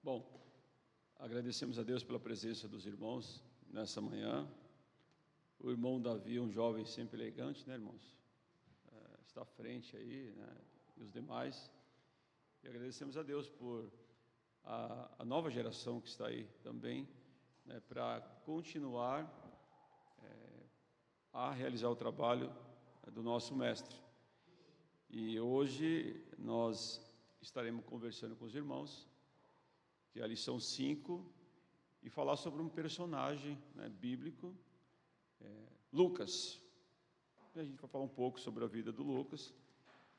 Bom, agradecemos a Deus pela presença dos irmãos nessa manhã. O irmão Davi, um jovem sempre elegante, né, irmãos? Está à frente aí, né? E os demais. E agradecemos a Deus por a nova geração que está aí também, né, para continuar a realizar o trabalho do nosso mestre. E hoje nós estaremos conversando com os irmãos, que é a lição 5, e falar sobre um personagem, né, bíblico, Lucas. E a gente vai falar um pouco sobre a vida do Lucas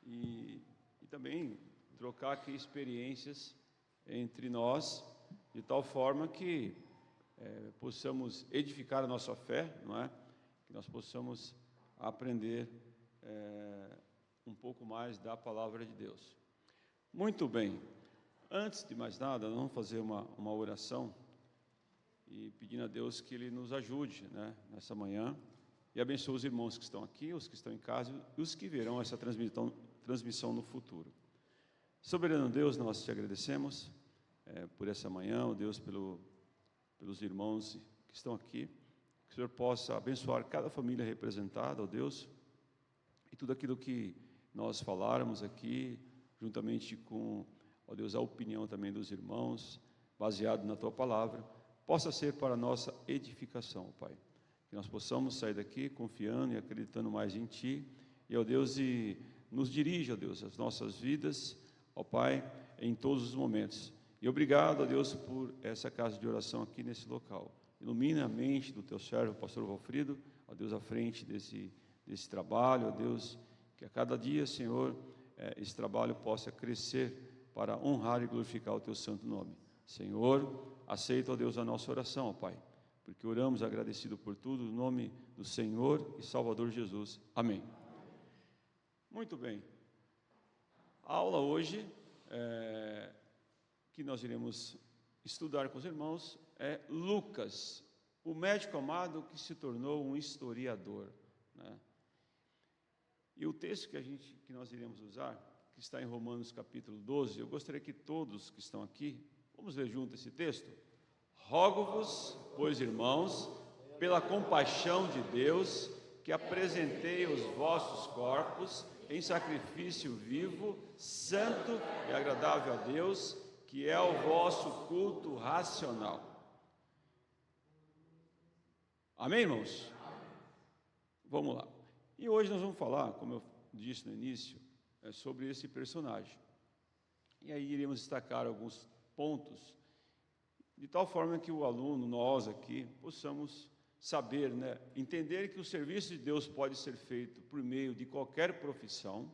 e também trocar aqui experiências entre nós, de tal forma que possamos edificar a nossa fé, não é? Que nós possamos aprender um pouco mais da palavra de Deus. Muito bem. Antes de mais nada, vamos fazer uma oração e pedindo a Deus que Ele nos ajude, né, nessa manhã e abençoe os irmãos que estão aqui, os que estão em casa e os que verão essa transmissão no futuro. Soberano Deus, nós te agradecemos por essa manhã, ó Deus, pelos irmãos que estão aqui, que o Senhor possa abençoar cada família representada, ó Deus, e tudo aquilo que nós falarmos aqui, juntamente com, ó Deus, a opinião também dos irmãos, baseado na Tua Palavra, possa ser para a nossa edificação, Pai. Que nós possamos sair daqui confiando e acreditando mais em Ti, e, ó Deus, e nos dirija, ó Deus, as nossas vidas, ó Pai, em todos os momentos. E obrigado, ó Deus, por essa casa de oração aqui nesse local. Ilumina a mente do Teu servo, o pastor Valfrido, ó Deus, à frente desse trabalho, ó Deus, que a cada dia, Senhor, esse trabalho possa crescer para honrar e glorificar o Teu santo nome. Senhor, aceita, ó Deus, a nossa oração, ó Pai, porque oramos agradecido por tudo, no nome do Senhor e Salvador Jesus. Amém. Muito bem. A aula hoje, que nós iremos estudar com os irmãos, é Lucas, o médico amado que se tornou um historiador, né? E o texto que nós iremos usar, que está em Romanos capítulo 12, eu gostaria que todos que estão aqui, vamos ler junto esse texto? Rogo-vos, pois, irmãos, pela compaixão de Deus, que apresentei os vossos corpos em sacrifício vivo, santo e agradável a Deus, que é o vosso culto racional. Amém, irmãos? Vamos lá. E hoje nós vamos falar, como eu disse no início, sobre esse personagem. E aí iremos destacar alguns pontos, de tal forma que o aluno, nós aqui, possamos saber, né, entender que o serviço de Deus pode ser feito por meio de qualquer profissão,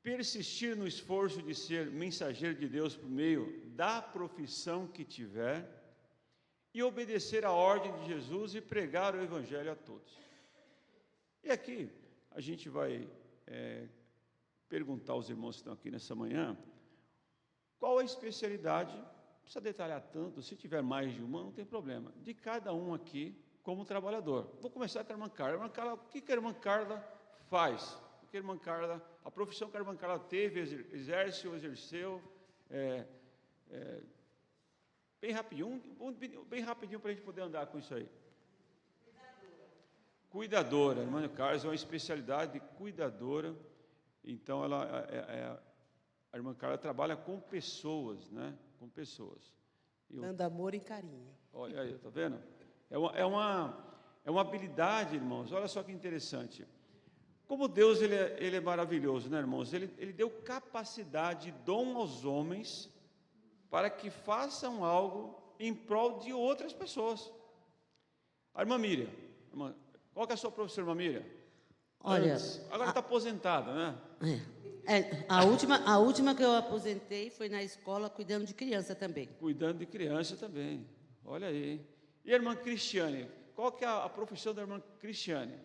persistir no esforço de ser mensageiro de Deus por meio da profissão que tiver, e obedecer à ordem de Jesus e pregar o Evangelho a todos. E aqui a gente vai perguntar aos irmãos que estão aqui nessa manhã, qual a especialidade, não precisa detalhar tanto, se tiver mais de uma, não tem problema, de cada um aqui como trabalhador. Vou começar com a irmã Carla. Irmã Carla, o que a irmã Carla faz? O que a irmã Carla, a profissão que a irmã Carla teve, exerceu, bem rapidinho para a gente poder andar com isso aí. Cuidadora. A irmã Carla é uma especialidade de cuidadora. Então, a irmã Carla trabalha com pessoas, né? Com pessoas. Dando amor e carinho. Olha aí, está vendo? É uma habilidade, irmãos. Olha só que interessante. Como Deus ele é maravilhoso, né, irmãos? Ele deu capacidade, dom aos homens para que façam algo em prol de outras pessoas. A irmã Miriam, qual que é a sua profissão, irmã Miriam? Olha, agora está aposentada, né? A última que eu aposentei foi na escola cuidando de criança também. Cuidando de criança também, olha aí. E a irmã Cristiane, qual que é a profissão da irmã Cristiane?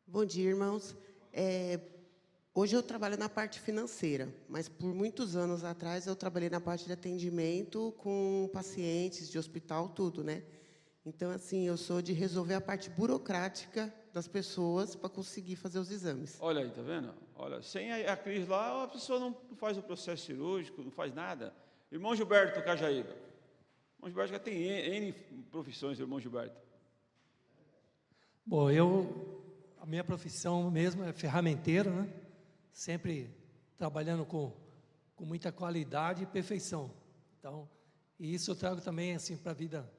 Bom dia, irmãos. Hoje eu trabalho na parte financeira, mas por muitos anos atrás eu trabalhei na parte de atendimento com pacientes de hospital, tudo, né? Então, assim, eu sou de resolver a parte burocrática das pessoas para conseguir fazer os exames. Olha aí, tá vendo? Olha, sem a Cris lá, a pessoa não faz o processo cirúrgico, não faz nada. Irmão Gilberto Cajaíba. Irmão Gilberto já tem N profissões, irmão Gilberto. Bom, a minha profissão mesmo é ferramenteiro, né? Sempre trabalhando com muita qualidade e perfeição. Então, e isso eu trago também assim para a vida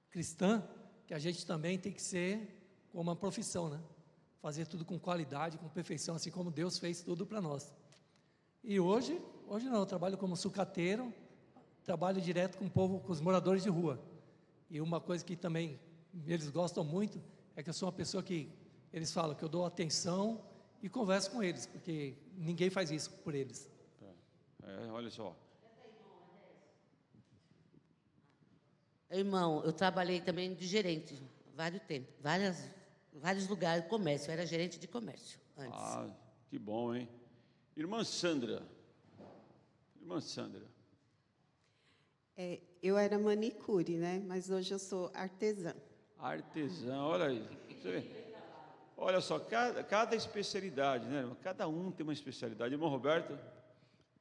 cristã, que a gente também tem que ser como uma profissão, né? Fazer tudo com qualidade, com perfeição, assim como Deus fez tudo para nós. E hoje não, eu trabalho como sucateiro, trabalho direto com o povo, com os moradores de rua. E uma coisa que também eles gostam muito é que eu sou uma pessoa que eles falam que eu dou atenção e converso com eles, porque ninguém faz isso por eles. Olha só. Irmão, eu trabalhei também de gerente, vários tempos, vários lugares de comércio. Eu era gerente de comércio antes. Ah, que bom, hein? Irmã Sandra. Irmã Sandra. Eu era manicure, né? Mas hoje eu sou artesã. Artesã, olha aí. Você vê? Olha só, cada especialidade, né, irmão? Cada um tem uma especialidade. Irmão Roberto?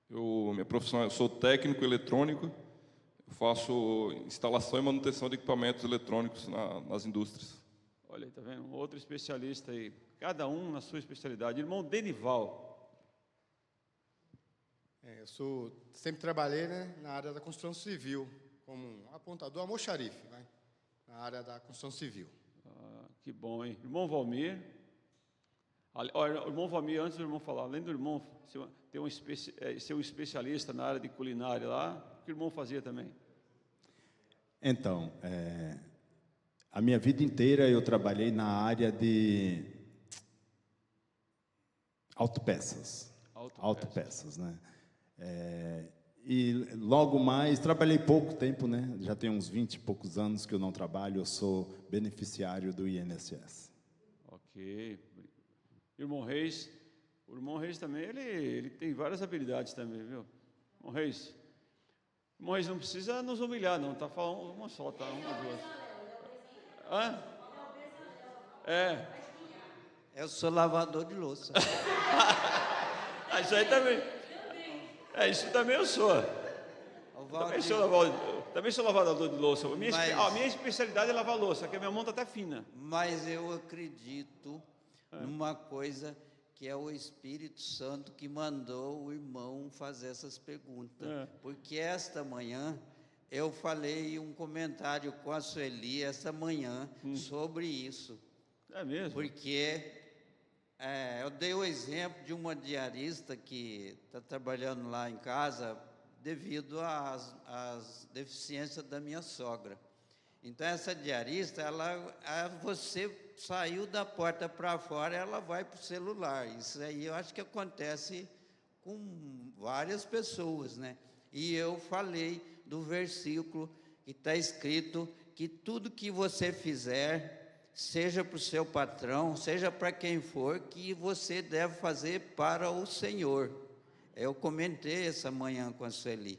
Minha profissão, eu sou técnico eletrônico, eu faço instalação e manutenção de equipamentos eletrônicos nas indústrias. Olha aí, tá vendo? Outro especialista aí. Cada um na sua especialidade. Irmão Denival. Eu sempre trabalhei, né, na área da construção civil, como um apontador, almoxarife, né, na área da construção civil. Que bom, hein? Irmão Valmir. Olha, o irmão Valmir, antes do irmão falar, além do irmão ser um especialista na área de culinária lá, o que o irmão fazia também? Então, a minha vida inteira eu trabalhei na área de autopeças. Autopeças, né? E logo mais, trabalhei pouco tempo, né? Já tem uns 20 e poucos anos que eu não trabalho, eu sou beneficiário do INSS. Ok. Irmão Reis, o irmão Reis também, ele tem várias habilidades também, viu? Irmão Reis não precisa nos humilhar, não, tá falando uma só, tá? Uma, duas. Hã? Eu sou lavador de louça. Isso aí também. Isso também eu sou. Também sou lavador de louça. A minha especialidade é lavar louça, que a minha mão está até fina. Mas eu acredito numa coisa que é o Espírito Santo que mandou o irmão fazer essas perguntas. Porque esta manhã eu falei um comentário com a Sueli esta manhã sobre isso. É mesmo? Porque eu dei o exemplo de uma diarista que está trabalhando lá em casa devido às deficiências da minha sogra. Então, essa diarista, você saiu da porta para fora, ela vai para o celular. Isso aí eu acho que acontece com várias pessoas, né? E eu falei do versículo que está escrito que tudo que você fizer, seja para o seu patrão, seja para quem for, que você deve fazer para o Senhor. Eu comentei essa manhã com a Sueli,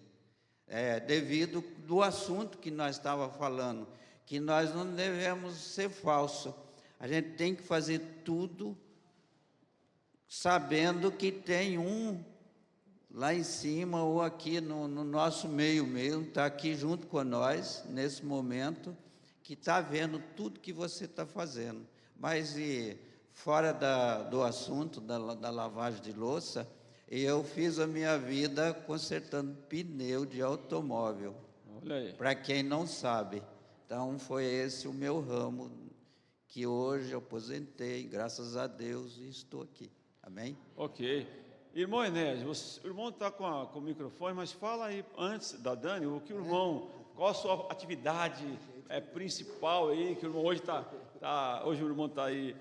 devido do assunto que nós estávamos falando, que nós não devemos ser falsos. A gente tem que fazer tudo sabendo que tem um lá em cima ou aqui no nosso meio mesmo, está aqui junto com nós, nesse momento, que está vendo tudo que você está fazendo. Mas, fora do assunto da lavagem de louça, eu fiz a minha vida consertando pneu de automóvel. Olha aí. Para quem não sabe. Então, foi esse o meu ramo, que hoje eu aposentei, graças a Deus, e estou aqui. Amém? Ok. Irmão Enésio, o irmão está com o microfone, mas fala aí, antes da Dani, qual a sua atividade principal aí, que o irmão hoje hoje o irmão está aí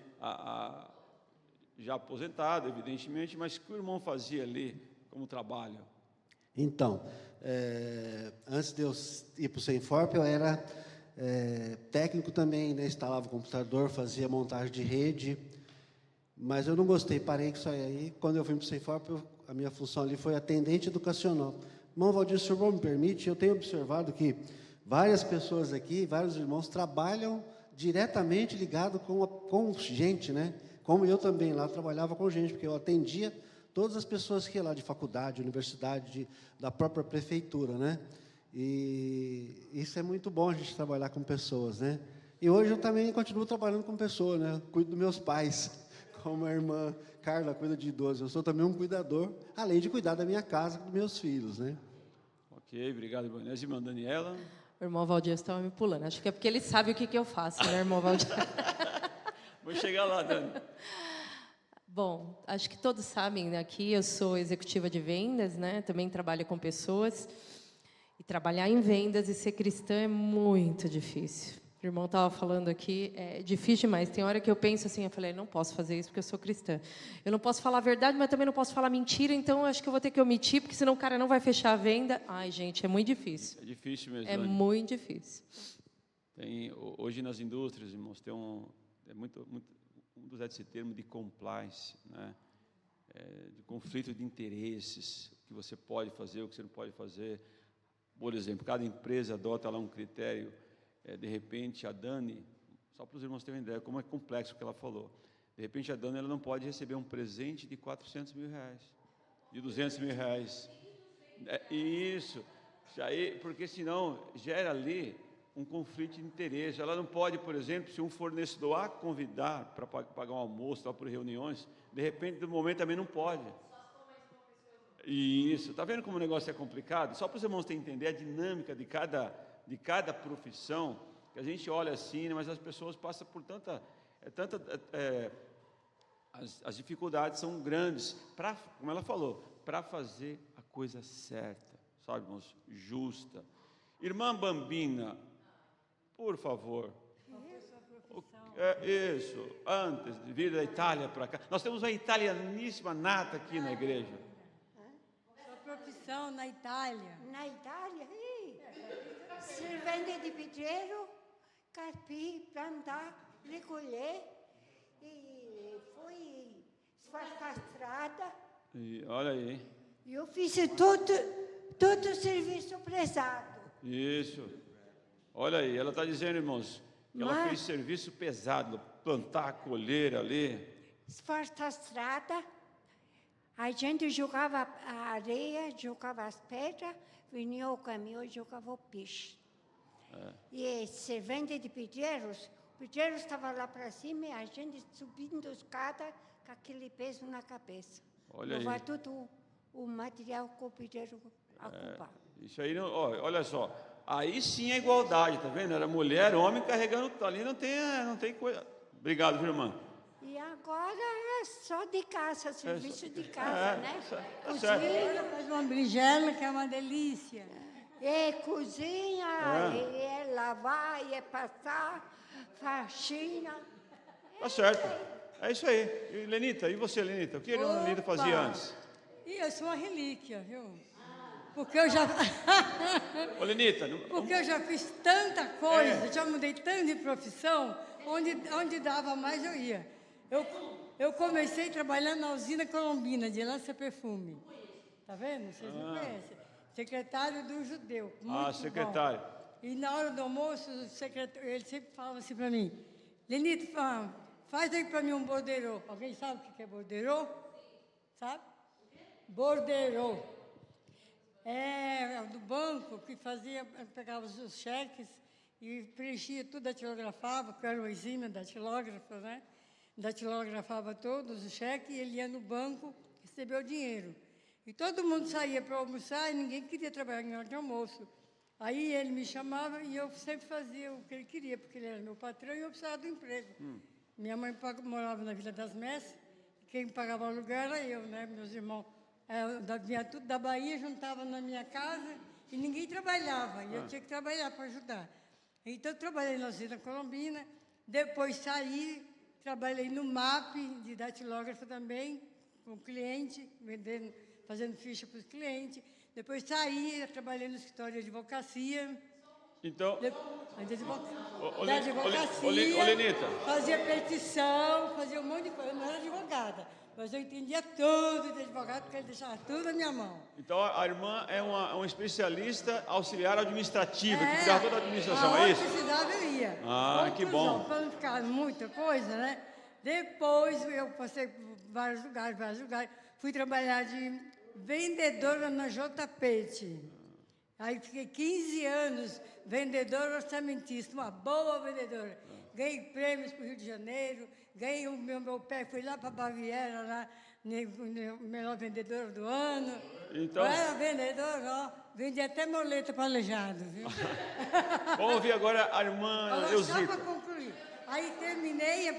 já aposentado, evidentemente, mas o que o irmão fazia ali como trabalho? Então, antes de eu ir para o Senforp, eu era técnico também, né? Instalava o computador, fazia montagem de rede, mas eu não gostei, parei com isso aí. Quando eu vim para o Senforp, a minha função ali foi atendente educacional. Irmão Valdir, se o senhor me permite, eu tenho observado que Várias pessoas aqui, vários irmãos trabalham diretamente ligado com gente, né? Como eu também lá trabalhava com gente, porque eu atendia todas as pessoas que iam lá de faculdade, universidade, da própria prefeitura, né? E isso é muito bom, a gente trabalhar com pessoas, né? E hoje eu também continuo trabalhando com pessoas, né? Cuido dos meus pais, como a irmã Carla cuida de idosos. Eu sou também um cuidador, além de cuidar da minha casa, dos meus filhos, né? Ok, obrigado, Ibanez. Irmã Daniela. O irmão Valdir estava me pulando. Acho que é porque ele sabe o que eu faço, né, irmão Valdir? Vou chegar lá, Dani. Bom, acho que todos sabem, né, aqui eu sou executiva de vendas, né? Também trabalho com pessoas. E trabalhar em vendas e ser cristã é muito difícil. O irmão estava falando aqui, é difícil demais. Tem hora que eu penso assim, eu falei, não posso fazer isso porque eu sou cristã. Eu não posso falar a verdade, mas também não posso falar mentira, então acho que eu vou ter que omitir, porque senão o cara não vai fechar a venda. Ai, gente, é muito difícil. É difícil mesmo. É Dani. muito difícil. Hoje nas indústrias, irmãos, tem um dos esse termo de compliance, né? De conflito de interesses, o que você pode fazer, o que você não pode fazer. Por exemplo, cada empresa adota lá um critério. De repente, a Dani, só para os irmãos terem uma ideia, como é complexo o que ela falou. De repente, a Dani ela não pode receber um presente de 400 mil reais, de 200 mil reais. Isso, porque senão gera ali um conflito de interesse. Ela não pode, por exemplo, se um fornecedor a convidar para pagar um almoço lá por reuniões, de repente, no momento também não pode. Isso, está vendo como o negócio é complicado? Só para os irmãos terem entender a dinâmica de cada profissão, que a gente olha assim, né, mas as pessoas passam por as dificuldades são grandes, como ela falou, para fazer a coisa certa, sabe, irmãos? Justa. Irmã Bambina, por favor. Isso, antes de vir da Itália para cá. Nós temos uma italianíssima nata aqui na igreja. Sua profissão na Itália? Na Itália? Servente de pedreiro, carpir, plantar, recolher, e fui esfartar a estrada. E olha aí. Eu fiz todo o serviço pesado. Isso. Olha aí, ela está dizendo, irmãos, que ela fez serviço pesado, plantar, colher ali. Esfartar a estrada, a gente jogava a areia, jogava as pedras, vinha o caminhão e jogava o peixe. E servente de pedreiros, o pedreiro estava lá para cima e a gente subindo escada com aquele peso na cabeça. Olha levar aí. todo o material que o pedreiro ocupava. Isso aí, olha só, aí sim é igualdade, tá vendo? Era mulher, homem carregando ali, não tem coisa. Obrigado, viu, irmã? E agora é só de casa, serviço de casa, né? Cozinha, faz uma berinjela que é uma delícia. Cozinha, lavar, passar, faxina. Tá certo. É isso aí. E, Lenita, e você, Lenita? O que a Lenita fazia antes? E eu sou uma relíquia, viu? Porque eu já... Ô, Lenita... Porque eu já fiz tanta coisa, já mudei tanto de profissão, onde dava mais eu ia. Eu comecei trabalhando na usina Colombina, de lança-perfume. Tá vendo? Vocês não conhecem. Secretário do judeu. Secretário. Bom. E na hora do almoço, ele sempre falava assim para mim, Lenita, faz aí para mim um borderô. Alguém sabe o que é borderô? Sabe? Borderô. É do banco que pegava os cheques e preenchia tudo, datilografava, porque eu era o exímio datilógrafo, né? Datilografava todos os cheques e ele ia no banco receber o dinheiro. E todo mundo saía para almoçar e ninguém queria trabalhar em hora de almoço. Aí ele me chamava e eu sempre fazia o que ele queria, porque ele era meu patrão e eu precisava do emprego. Minha mãe morava na Vila das Messas, quem pagava o aluguel era eu, né? Meus irmãos vinha tudo da Bahia, juntavam na minha casa e ninguém trabalhava. E eu tinha que trabalhar para ajudar. Então, eu trabalhei na usina Colombina, depois saí, trabalhei no MAP, de datilógrafo também, com cliente, fazendo ficha para os clientes. Depois saí, trabalhei no escritório de advocacia. Então... Da advocacia, Lenita. fazia petição, fazia um monte de coisa. Eu não era advogada, Mas eu entendia tudo de advogado, porque ele deixava tudo na minha mão. Então, a irmã é uma especialista auxiliar administrativa, que cuidava toda a administração, é isso? Se precisava, eu ia. Ah, que bom. Para não ficar muita coisa, né? Depois, eu passei por vários lugares. Fui trabalhar de vendedora na JPET. Aí fiquei 15 anos vendedora orçamentista, uma boa vendedora. Ganhei prêmios para o Rio de Janeiro, ganhei o meu pé, fui lá para a Baviera, lá, melhor vendedora do ano. Então... Eu era vendedora, ó, vendi até moleta para aleijado, viu? Vamos ouvir agora a irmã Eusita. Só para concluir. Aí terminei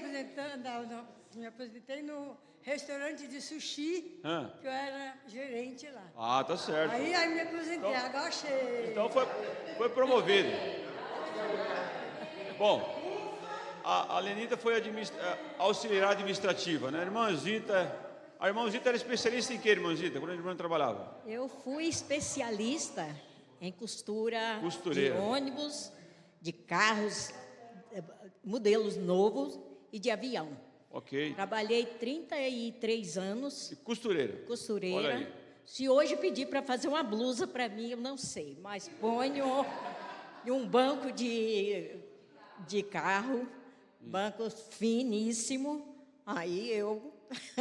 me apresentei no restaurante de sushi, que eu era gerente lá. Ah, tá certo. Aí me apresentei, então, agora achei. Então foi promovido. Bom, a Lenita foi auxiliar administrativa, né? A irmã Zita era especialista em quê, irmã Zita, quando a irmã trabalhava? Eu fui especialista em costura Costureira. De ônibus, de carros, modelos novos e de avião. Ok. Trabalhei 33 anos. E costureira? Costureira. Olha aí. Se hoje pedir para fazer uma blusa para mim, eu não sei, mas ponho em um banco de carro, banco finíssimo, aí eu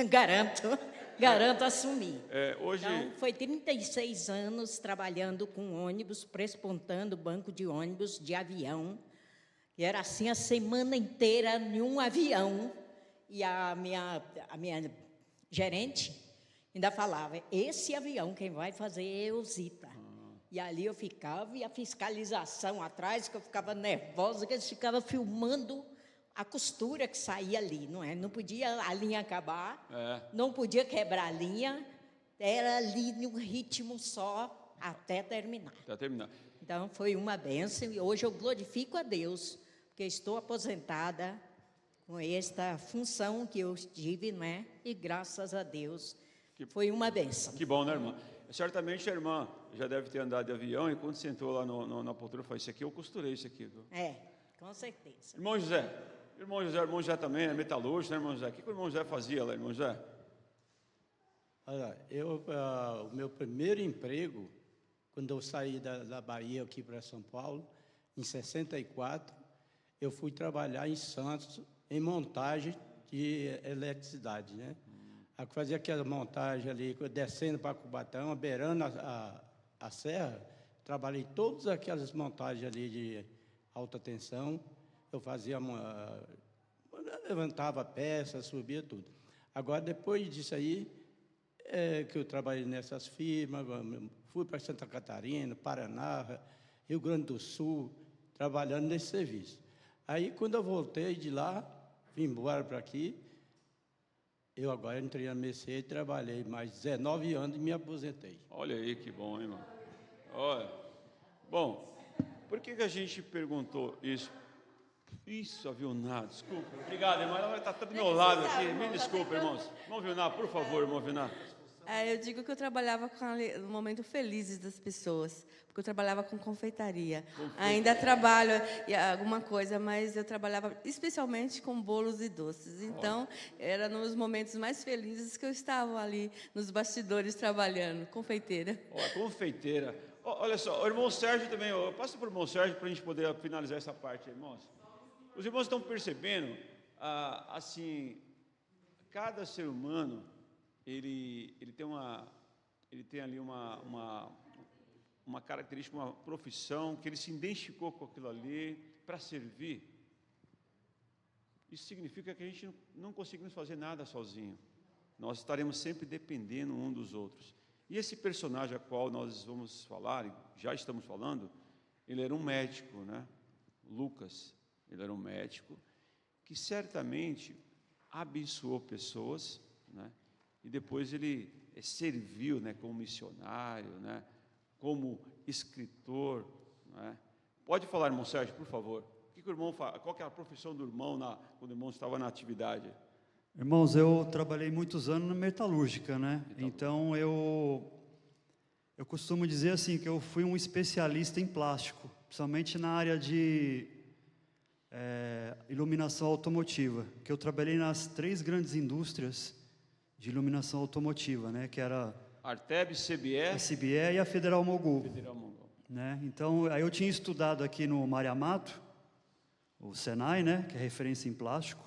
garanto assumir. Hoje... Então, foi 36 anos trabalhando com ônibus, prespontando banco de ônibus, de avião, e era assim a semana inteira em um avião, e a minha gerente ainda falava, esse avião quem vai fazer é Eusita. E ali eu ficava, e a fiscalização atrás, que eu ficava nervosa, que eles ficavam filmando a costura que saía ali, não é? Não podia a linha acabar, não podia quebrar a linha, era ali num ritmo só até terminar. Até terminar. Então, foi uma bênção, e hoje eu glorifico a Deus, porque estou aposentada com esta função que eu tive, não é? E graças a Deus, foi uma bênção. Que bom, né, irmã? Certamente a irmã já deve ter andado de avião, e quando sentou lá na poltrona, falou, isso aqui eu costurei, isso aqui. Viu? Com certeza. Irmão José também é metalúrgico, né, irmão José? O que o irmão José fazia lá, irmão José? Olha, o meu primeiro emprego, quando eu saí da Bahia aqui para São Paulo, em 64, eu fui trabalhar em Santos, em montagem de eletricidade, né? Aí fazia aquela montagem ali, descendo para Cubatão, beirando a serra, trabalhei todas aquelas montagens ali de alta tensão, eu fazia levantava peças, subia tudo. Agora, depois disso aí, que eu trabalhei nessas firmas, fui para Santa Catarina, Paraná, Rio Grande do Sul, trabalhando nesse serviço. Aí, quando eu voltei de lá, vim embora para aqui, eu agora entrei na Mercedes, trabalhei mais 19 anos e me aposentei. Olha aí, que bom, hein, irmão? Olha. Bom, por que a gente perguntou isso? Isso, avionado, desculpa. Obrigado, irmão. Ela está do meu lado aqui. Me desculpa, irmãos. Irmão Vilnar, por favor, irmão Vilnar. Eu digo que eu trabalhava no momento felizes das pessoas, porque eu trabalhava com confeitaria. Ainda trabalho alguma coisa, mas eu trabalhava especialmente com bolos e doces. Então, era nos momentos mais felizes que eu estava ali nos bastidores trabalhando, confeiteira. Confeiteira. Olha só, o irmão Sérgio também, passa para o irmão Sérgio para a gente poder finalizar essa parte, irmãos. Os irmãos estão percebendo, assim, cada ser humano, ele tem ali uma característica, uma profissão, que ele se identificou com aquilo ali para servir. Isso significa que a gente não conseguimos fazer nada sozinho. Nós estaremos sempre dependendo um dos outros. E esse personagem a qual nós vamos falar, e já estamos falando, ele era um médico, né? Lucas, ele era um médico que certamente abençoou pessoas, né? E depois ele serviu, né, como missionário, né, como escritor, né? Pode falar, irmão Sérgio, por favor. O que o irmão faz? Qual que é a profissão do irmão quando o irmão estava na atividade? Irmãos, eu trabalhei muitos anos na metalúrgica, né? Então eu costumo dizer assim que eu fui um especialista em plástico, principalmente na área de iluminação automotiva, que eu trabalhei nas 3 grandes indústrias de iluminação automotiva, né? Que era Arteb, CBE. A CBE e a Federal Mogul. Federal Mogul. Né? Então, aí eu tinha estudado aqui no Mário Amato, o Senai, né? Que é referência em plástico.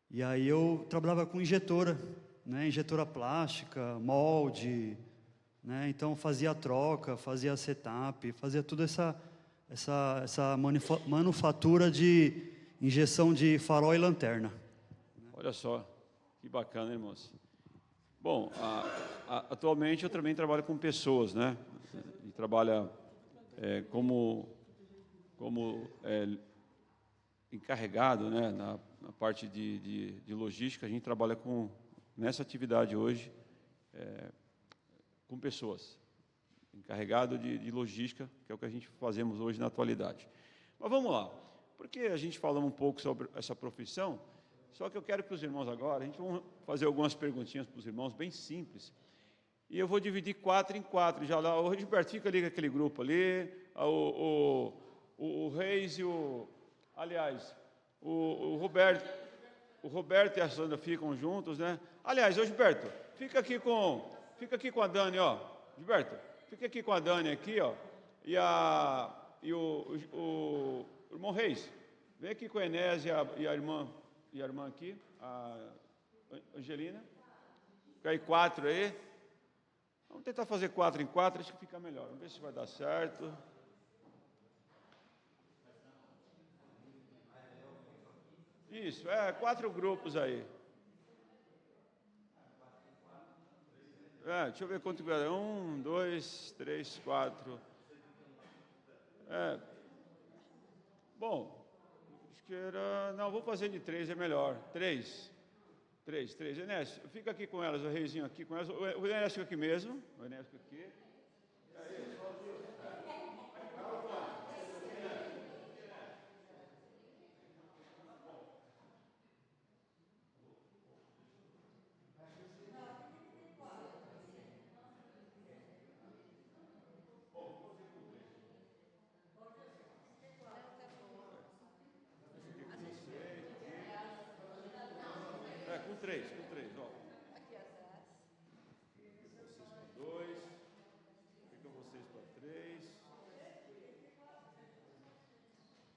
E aí eu trabalhava com injetora, né? Injetora plástica, molde, né? Então fazia a troca, fazia a setup, fazia toda essa manufatura de injeção de farol e lanterna. Olha só, que bacana, hein, irmãos? Bom, atualmente eu também trabalho com pessoas, né? E trabalha como encarregado, né? Na parte de logística. A gente trabalha nessa atividade hoje com pessoas, encarregado de logística, que é o que a gente fazemos hoje na atualidade. Mas vamos lá, porque a gente falou um pouco sobre essa profissão, só que eu quero que os irmãos agora, a gente vai fazer algumas perguntinhas para os irmãos, bem simples, e eu vou dividir 4 em 4, já lá, o Gilberto fica ali com aquele grupo ali, o Reis e aliás, o Roberto e a Sandra ficam juntos, né? Aliás, ô Gilberto, fica aqui com a Dani, ó. Gilberto, fica aqui com a Dani aqui, ó. E o irmão Reis, vem aqui com a Enéas e a irmã aqui, a Angelina. Fica aí 4 aí. Vamos tentar fazer 4 em 4, acho que fica melhor. Vamos ver se vai dar certo. Isso, 4 grupos aí. Deixa eu ver quanto é. 1, 2, 3, 4. Bom, acho que era... Não, vou fazer de 3, é melhor. 3. Enéas, fica aqui com elas, o Reizinho aqui com elas. O Enéas fica aqui mesmo. O Enéas fica aqui. Com três, ó. Aqui atrás. Vocês para 2. Fica vocês para 3.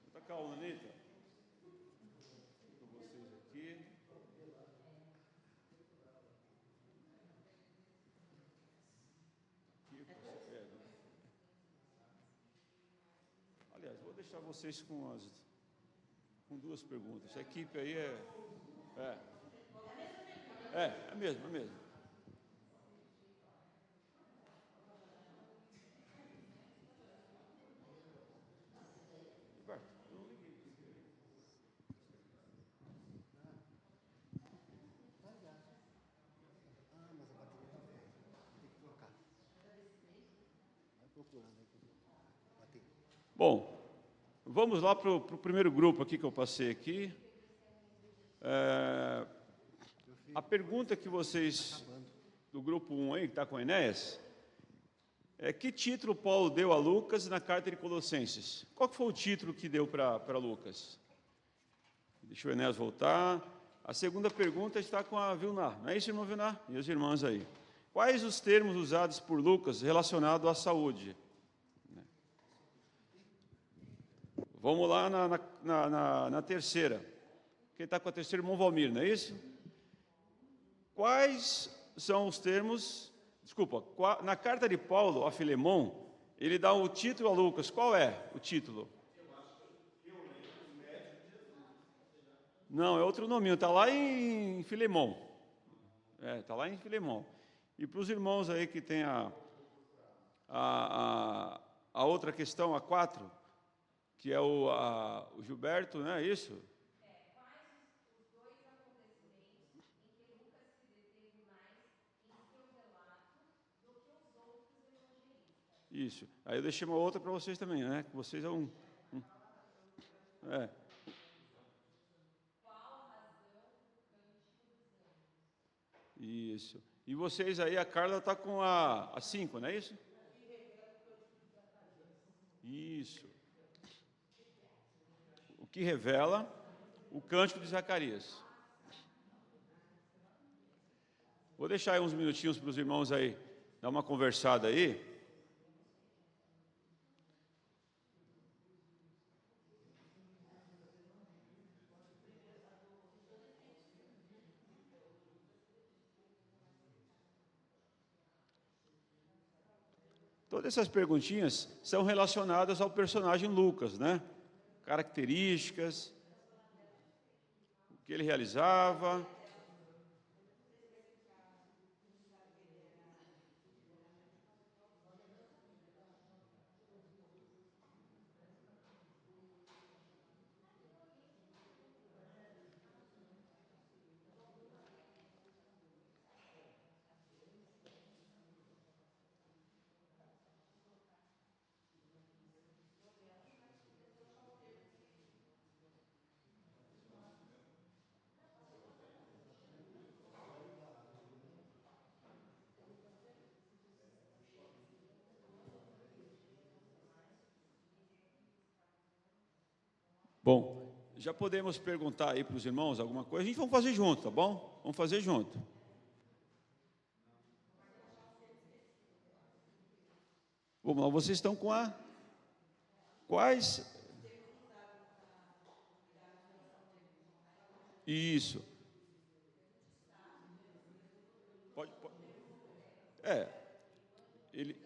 Muita calma, Anitta. Fica vocês aqui. Aliás, vou deixar vocês com 2 perguntas. A equipe aí é mesmo. Bom, vamos lá para o primeiro grupo aqui que eu passei aqui. A pergunta que vocês, do grupo 1 aí, que está com o Enéas, que título Paulo deu a Lucas na carta de Colossenses? Qual que foi o título que deu para Lucas? Deixa o Enéas voltar. A segunda pergunta está com a Vilnar, não é isso, irmão Vilnar? E as irmãs aí. Quais os termos usados por Lucas relacionados à saúde? Vamos lá na terceira. Quem está com a terceira, irmão Valmir, não é isso? Quais são os termos... Desculpa, na carta de Paulo a Filemão, ele dá o título a Lucas. Qual é o título? Não, é outro nome. Está lá em Filemão. Está lá em Filemão. E para os irmãos aí que tem a outra questão, a 4, que é o Gilberto, não é isso? Isso. Aí eu deixei uma outra para vocês também, né? Que vocês é Isso. E vocês aí, a Carla está com a 5, não é isso? Isso. O que revela o cântico de Zacarias. Vou deixar aí uns minutinhos para os irmãos aí, dar uma conversada aí. Todas essas perguntinhas são relacionadas ao personagem Lucas, né? Características, o que ele realizava. Bom, já podemos perguntar aí para os irmãos alguma coisa. A gente vai fazer junto, tá bom? Vamos fazer junto. Vamos lá, vocês estão com a... Quais... Isso. Pode. Ele...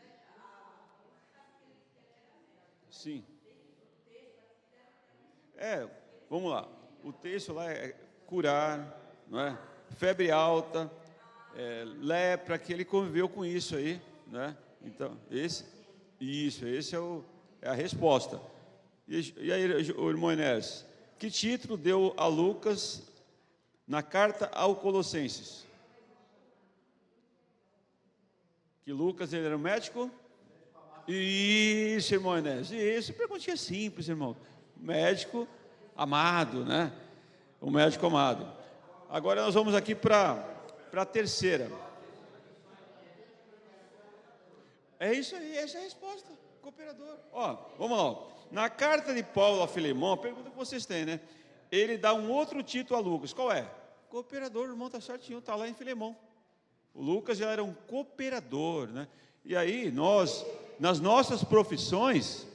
Sim. Vamos lá. O texto lá é curar, não é? Febre alta, lepra, que ele conviveu com isso aí, né? Então, esse é a resposta. E aí, o irmão Enéas, que título deu a Lucas na carta ao Colossenses? Que Lucas ele era um médico? Isso, irmão Enéas, isso. Perguntinha simples, irmão. Médico amado, né? Um médico amado. Agora nós vamos aqui para a terceira. É isso aí, essa é a resposta. Cooperador. Vamos lá. Na carta de Paulo a Filemão, a pergunta que vocês têm, né? Ele dá um outro título a Lucas. Qual é? Cooperador, irmão, está certinho, está lá em Filemão. O Lucas já era um cooperador, né? E aí, nós, nas nossas profissões,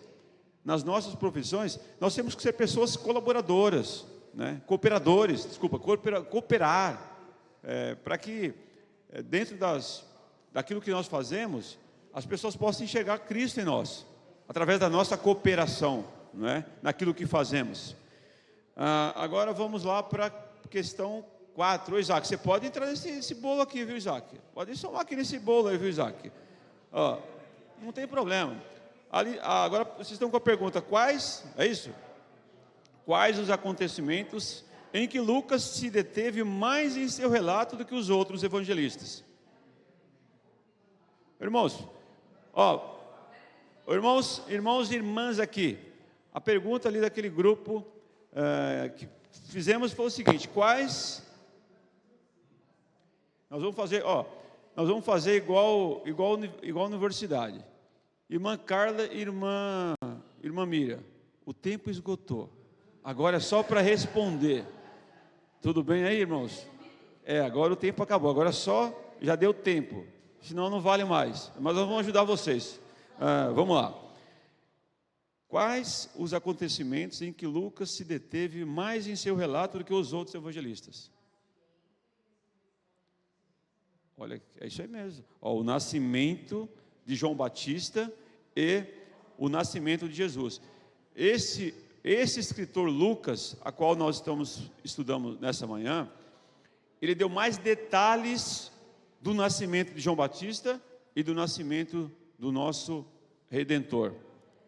nós temos que ser pessoas colaboradoras, né? Cooperar, para que dentro daquilo que nós fazemos, as pessoas possam enxergar Cristo em nós, através da nossa cooperação, né? Naquilo que fazemos. Agora vamos lá para a questão 4. Ô, Isaac, você pode entrar nesse bolo aqui, viu, Isaac? Pode somar aqui nesse bolo aí, viu, Isaac? Não tem problema. Agora vocês estão com a pergunta, quais os acontecimentos em que Lucas se deteve mais em seu relato do que os outros evangelistas? Irmãos, irmãos e irmãs aqui, a pergunta ali daquele grupo que fizemos foi o seguinte: quais... Nós vamos fazer igual a universidade. Irmã Carla e irmã Mira, o tempo esgotou. Agora é só para responder. Tudo bem aí, irmãos? Agora o tempo acabou. Agora já deu tempo. Senão não vale mais. Mas nós vamos ajudar vocês. Vamos lá. Quais os acontecimentos em que Lucas se deteve mais em seu relato do que os outros evangelistas? Olha, é isso aí mesmo. O nascimento de João Batista e o nascimento de Jesus. Esse escritor Lucas, a qual nós estudamos nessa manhã, ele deu mais detalhes do nascimento de João Batista e do nascimento do nosso Redentor.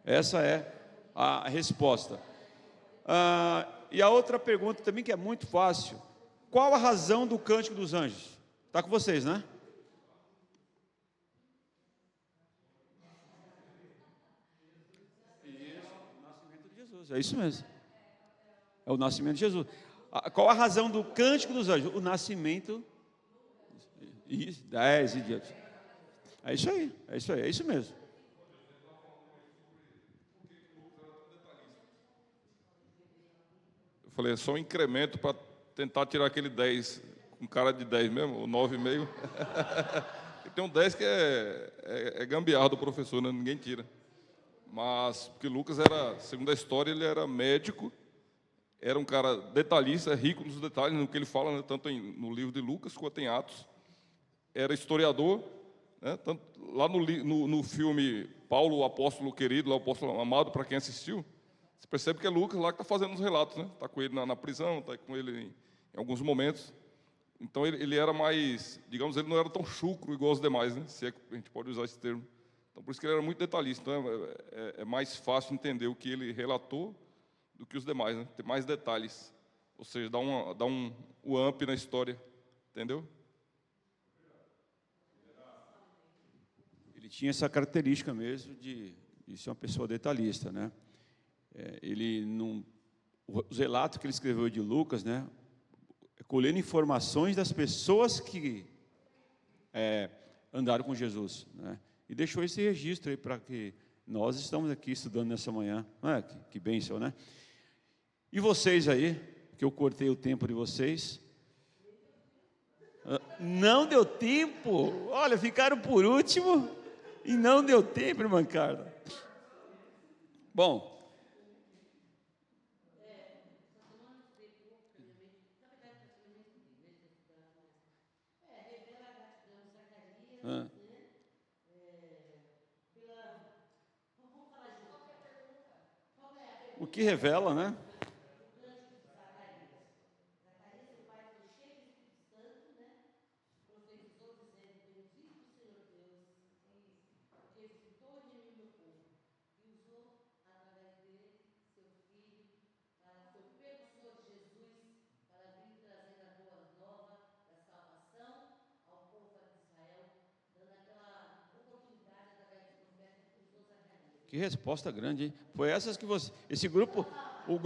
Essa é a resposta. E a outra pergunta também, que é muito fácil: qual a razão do Cântico dos Anjos? Está com vocês, né? É isso mesmo. É o nascimento de Jesus. Qual a razão do Cântico dos Anjos? O nascimento. 10 e diante. É isso aí, é isso mesmo. Eu falei, é só um incremento para tentar tirar aquele 10 com cara de 10 mesmo, ou 9,5. E tem um 10 que é gambiarra do professor, né? Ninguém tira. Mas, porque Lucas era, segundo a história, ele era médico, era um cara detalhista, rico nos detalhes, no que ele fala, né? Tanto no livro de Lucas quanto em Atos. Era historiador, né? Tanto, lá no filme Paulo, o apóstolo querido, lá, o apóstolo amado, para quem assistiu, você percebe que é Lucas lá que está fazendo os relatos, né? Está com ele na prisão, está com ele em alguns momentos. Então, ele era mais, digamos, ele não era tão chucro igual os demais, né? Se é que a gente pode usar esse termo. Então, por isso que ele era muito detalhista. Então, é mais fácil entender o que ele relatou do que os demais, né? Tem mais detalhes. Ou seja, dá um up na história. Entendeu? Ele tinha essa característica mesmo de ser uma pessoa detalhista, né? Os relatos que ele escreveu de Lucas, né? Colhendo informações das pessoas que andaram com Jesus, né? E deixou esse registro aí para que nós estamos aqui estudando nessa manhã. Que bênção, né? E vocês aí, que eu cortei o tempo de vocês. Não deu tempo? Olha, ficaram por último e não deu tempo, irmã Carla. Bom. O que revela, né? Que resposta grande, hein? Foi essas que você... Esse grupo... O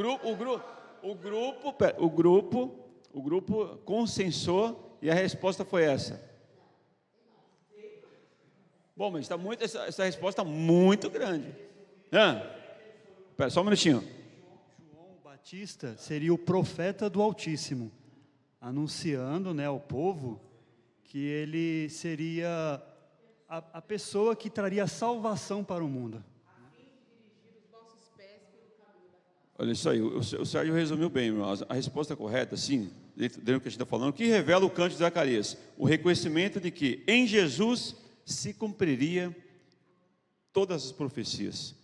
grupo consensou e a resposta foi essa. Bom, mas está muito... Essa resposta muito grande. Espera, só um minutinho. João Batista seria o profeta do Altíssimo, anunciando, né, ao povo que ele seria a pessoa que traria salvação para o mundo. Olha isso aí, o Sérgio resumiu bem, irmãos. A resposta correta, sim, dentro do que a gente está falando, que revela o cântico de Zacarias, o reconhecimento de que em Jesus se cumpriria todas as profecias.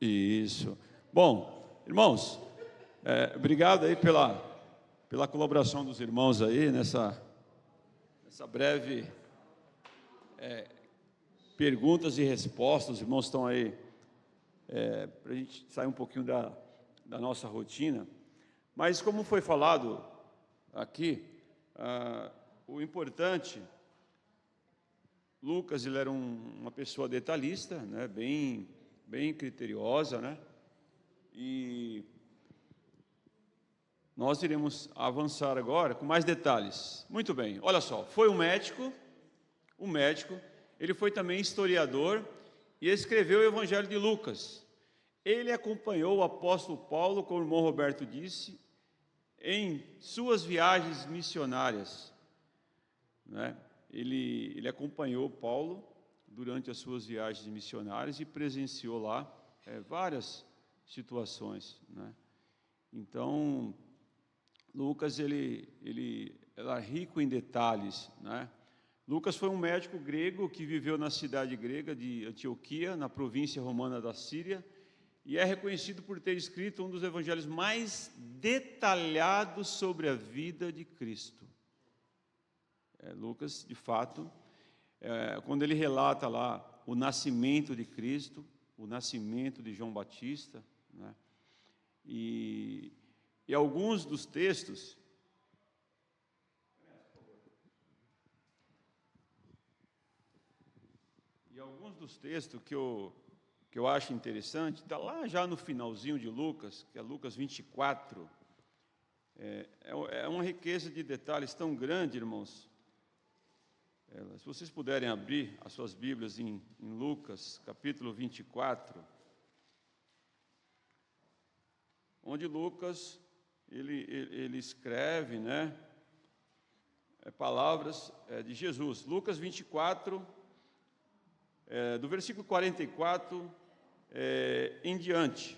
Isso. Bom, irmãos, obrigado aí pela colaboração dos irmãos aí nessa breve perguntas e respostas. Os irmãos estão aí para a gente sair um pouquinho da nossa rotina. Mas como foi falado aqui, o importante, Lucas, ele era uma pessoa detalhista, né, bem criteriosa, né? E nós iremos avançar agora com mais detalhes. Muito bem, olha só, foi um médico, ele foi também historiador e escreveu o Evangelho de Lucas. Ele acompanhou o apóstolo Paulo, como o irmão Roberto disse, em suas viagens missionárias, né? Ele acompanhou Paulo durante as suas viagens missionárias e presenciou lá várias situações, né? Então, Lucas ele era rico em detalhes, né? Lucas foi um médico grego que viveu na cidade grega de Antioquia, na província romana da Síria, e é reconhecido por ter escrito um dos evangelhos mais detalhados sobre a vida de Cristo. Lucas, de fato, quando ele relata lá o nascimento de Cristo, o nascimento de João Batista, né? E alguns dos textos que eu acho interessante, está lá já no finalzinho de Lucas, que é Lucas 24, é uma riqueza de detalhes tão grande, irmãos. Se vocês puderem abrir as suas Bíblias em Lucas, capítulo 24. onde Lucas ele escreve, né, palavras de Jesus. Lucas 24, do versículo 44 em diante.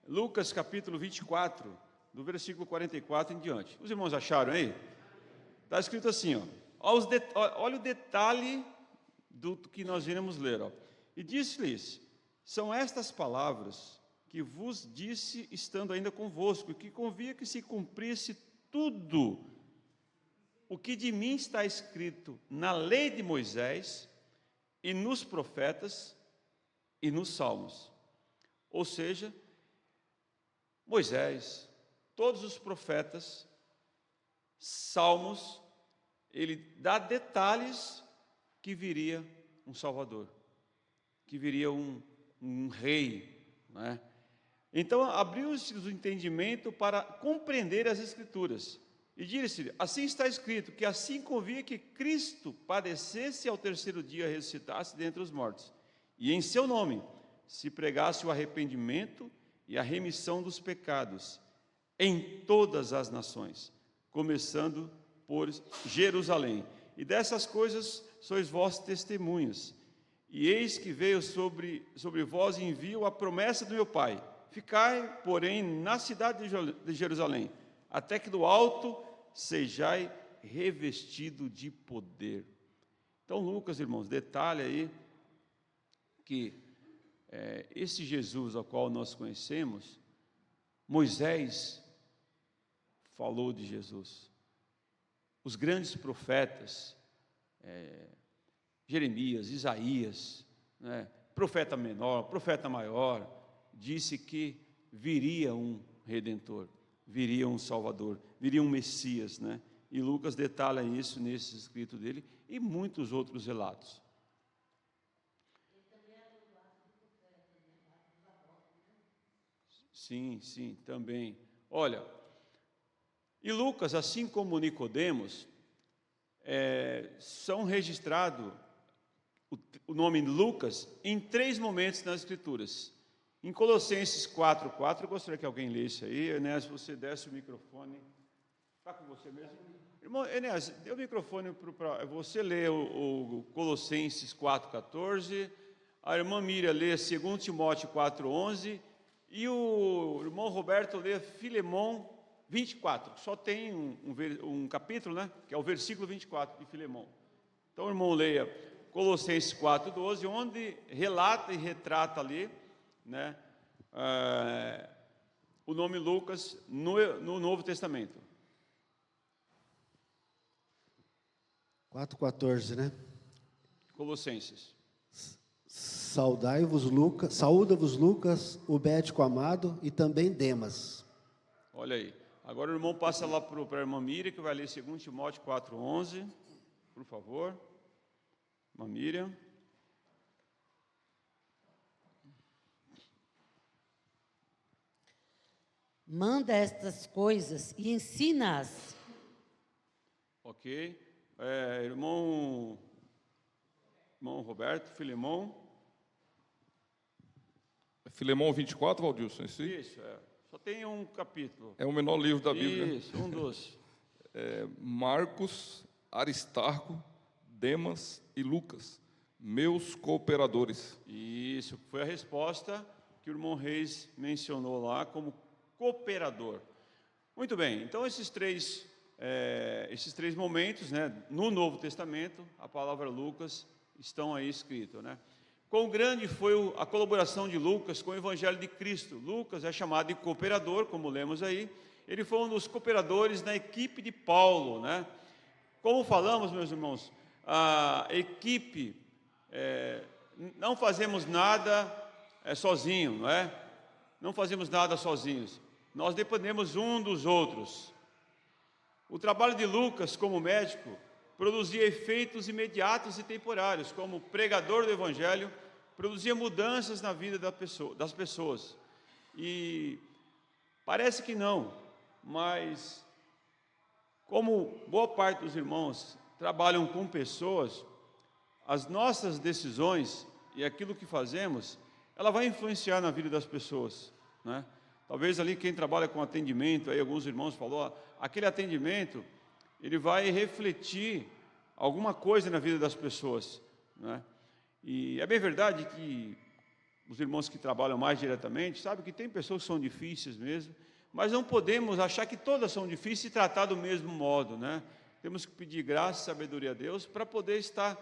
Lucas capítulo 24, do versículo 44 em diante. Os irmãos acharam aí? Está escrito assim, ó. Olha o detalhe do que nós iremos ler. Ó. E disse-lhes: são estas palavras que vos disse estando ainda convosco, que convia que se cumprisse tudo o que de mim está escrito na lei de Moisés e nos profetas e nos salmos. Ou seja, Moisés, todos os profetas, salmos, ele dá detalhes que viria um Salvador, que viria um rei, né? Então, abriu-se o entendimento para compreender as Escrituras. E disse-lhe: assim está escrito, que assim convia que Cristo padecesse e ao terceiro dia ressuscitasse dentre os mortos. E em seu nome se pregasse o arrependimento e a remissão dos pecados em todas as nações, começando por Jerusalém. E dessas coisas sois vós testemunhas. E eis que veio sobre vós envio a promessa do meu Pai. Ficai, porém, na cidade de Jerusalém, até que do alto sejai revestido de poder. Então, Lucas, irmãos, detalhe aí que esse Jesus ao qual nós conhecemos, Moisés falou de Jesus. Os grandes profetas, Jeremias, Isaías, né, profeta menor, profeta maior, disse que viria um Redentor, viria um Salvador, viria um Messias, né? E Lucas detalha isso nesse escrito dele e muitos outros relatos. Sim, sim, também. Olha, e Lucas, assim como Nicodemos, são registrados o nome Lucas em 3 momentos nas Escrituras. Em Colossenses 4:4, eu gostaria que alguém lesse aí. Enéas, você desce o microfone. Está com você mesmo? Irmão, Enéas, dê o microfone para você ler o Colossenses 4:14. A irmã Miriam lê 2 Timóteo 4:11. E o irmão Roberto lê Filemão 24. Só tem um capítulo, né? Que é o versículo 24 de Filemão. Então, o irmão leia Colossenses 4:12, onde relata e retrata ali, né, o nome Lucas no Novo Testamento. 4:14, né? Colossenses. Saúda-vos Lucas, o médico amado, e também Demas. Olha aí. Agora o irmão passa lá para a irmã Miriam, que vai ler 2 Timóteo 4:11, por favor. Irmã Miriam. Manda estas coisas e ensina-as. Ok. Irmão Roberto, Filemão. Filemão 24, Valdilson? Isso, só tem um capítulo. É o menor livro da Bíblia. Isso, um dos. Marcos, Aristarco, Demas e Lucas, meus cooperadores. Isso, foi a resposta que o irmão Reis mencionou lá como cooperador. Muito bem, então esses três momentos, né, no Novo Testamento, a palavra Lucas estão aí escritos, né? Quão grande foi a colaboração de Lucas com o Evangelho de Cristo. Lucas é chamado de cooperador, como lemos aí. Ele foi um dos cooperadores na equipe de Paulo, né? Como falamos, meus irmãos, a equipe, não fazemos nada sozinho, não é? Não fazemos nada sozinhos. Nós dependemos um dos outros. O trabalho de Lucas como médico produzia efeitos imediatos e temporários, como pregador do Evangelho, produzia mudanças na vida das pessoas. E parece que não, mas como boa parte dos irmãos trabalham com pessoas, as nossas decisões e aquilo que fazemos, ela vai influenciar na vida das pessoas, né? Talvez ali quem trabalha com atendimento, aí alguns irmãos falaram, aquele atendimento, ele vai refletir alguma coisa na vida das pessoas, né? E é bem verdade que os irmãos que trabalham mais diretamente, sabem que tem pessoas que são difíceis mesmo, mas não podemos achar que todas são difíceis e tratar do mesmo modo, né? Temos que pedir graça e sabedoria a Deus para poder estar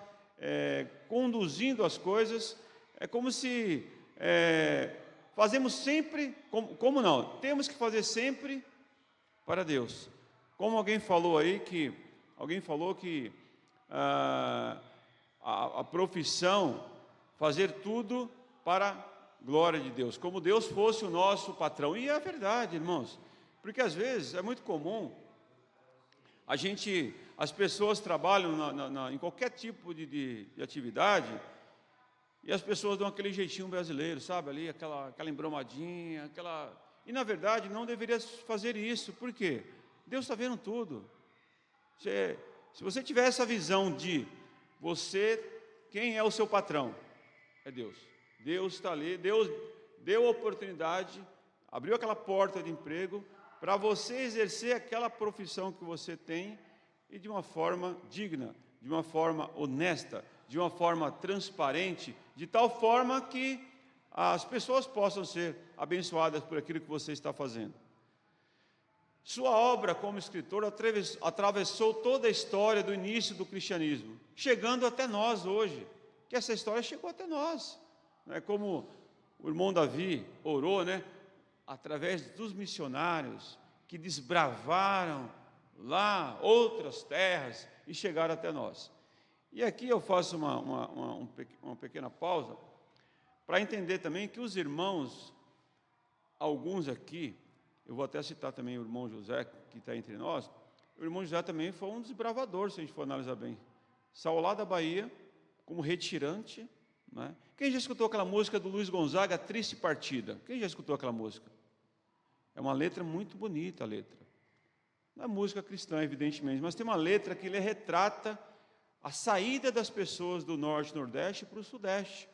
conduzindo as coisas. É como se fazemos sempre, como não? Temos que fazer sempre para Deus. Como alguém falou aí que a profissão, fazer tudo para a glória de Deus, como Deus fosse o nosso patrão. E é verdade, irmãos, porque às vezes é muito comum as pessoas trabalham em qualquer tipo de atividade, e as pessoas dão aquele jeitinho brasileiro, sabe, ali, aquela embromadinha, e na verdade não deveria fazer isso. Por quê? Deus está vendo tudo. Se você tiver essa visão de quem é o seu patrão? É Deus. Deus está ali, Deus deu a oportunidade, abriu aquela porta de emprego para você exercer aquela profissão que você tem, e de uma forma digna, de uma forma honesta, de uma forma transparente, de tal forma que as pessoas possam ser abençoadas por aquilo que você está fazendo. Sua obra como escritor atravessou toda a história do início do cristianismo, chegando até nós hoje, que essa história chegou até nós, né? Como o irmão Davi orou, né? Através dos missionários que desbravaram lá outras terras e chegaram até nós. E aqui eu faço uma pequena pausa para entender também que os irmãos, alguns aqui, eu vou até citar também o irmão José, que está entre nós. O irmão José também foi um desbravador, se a gente for analisar bem. Saiu lá da Bahia, como retirante, né? Quem já escutou aquela música do Luiz Gonzaga, Triste Partida? Quem já escutou aquela música? É uma letra muito bonita, a letra. Não é música cristã, evidentemente, mas tem uma letra que ele retrata a saída das pessoas do Norte e Nordeste para o Sudeste.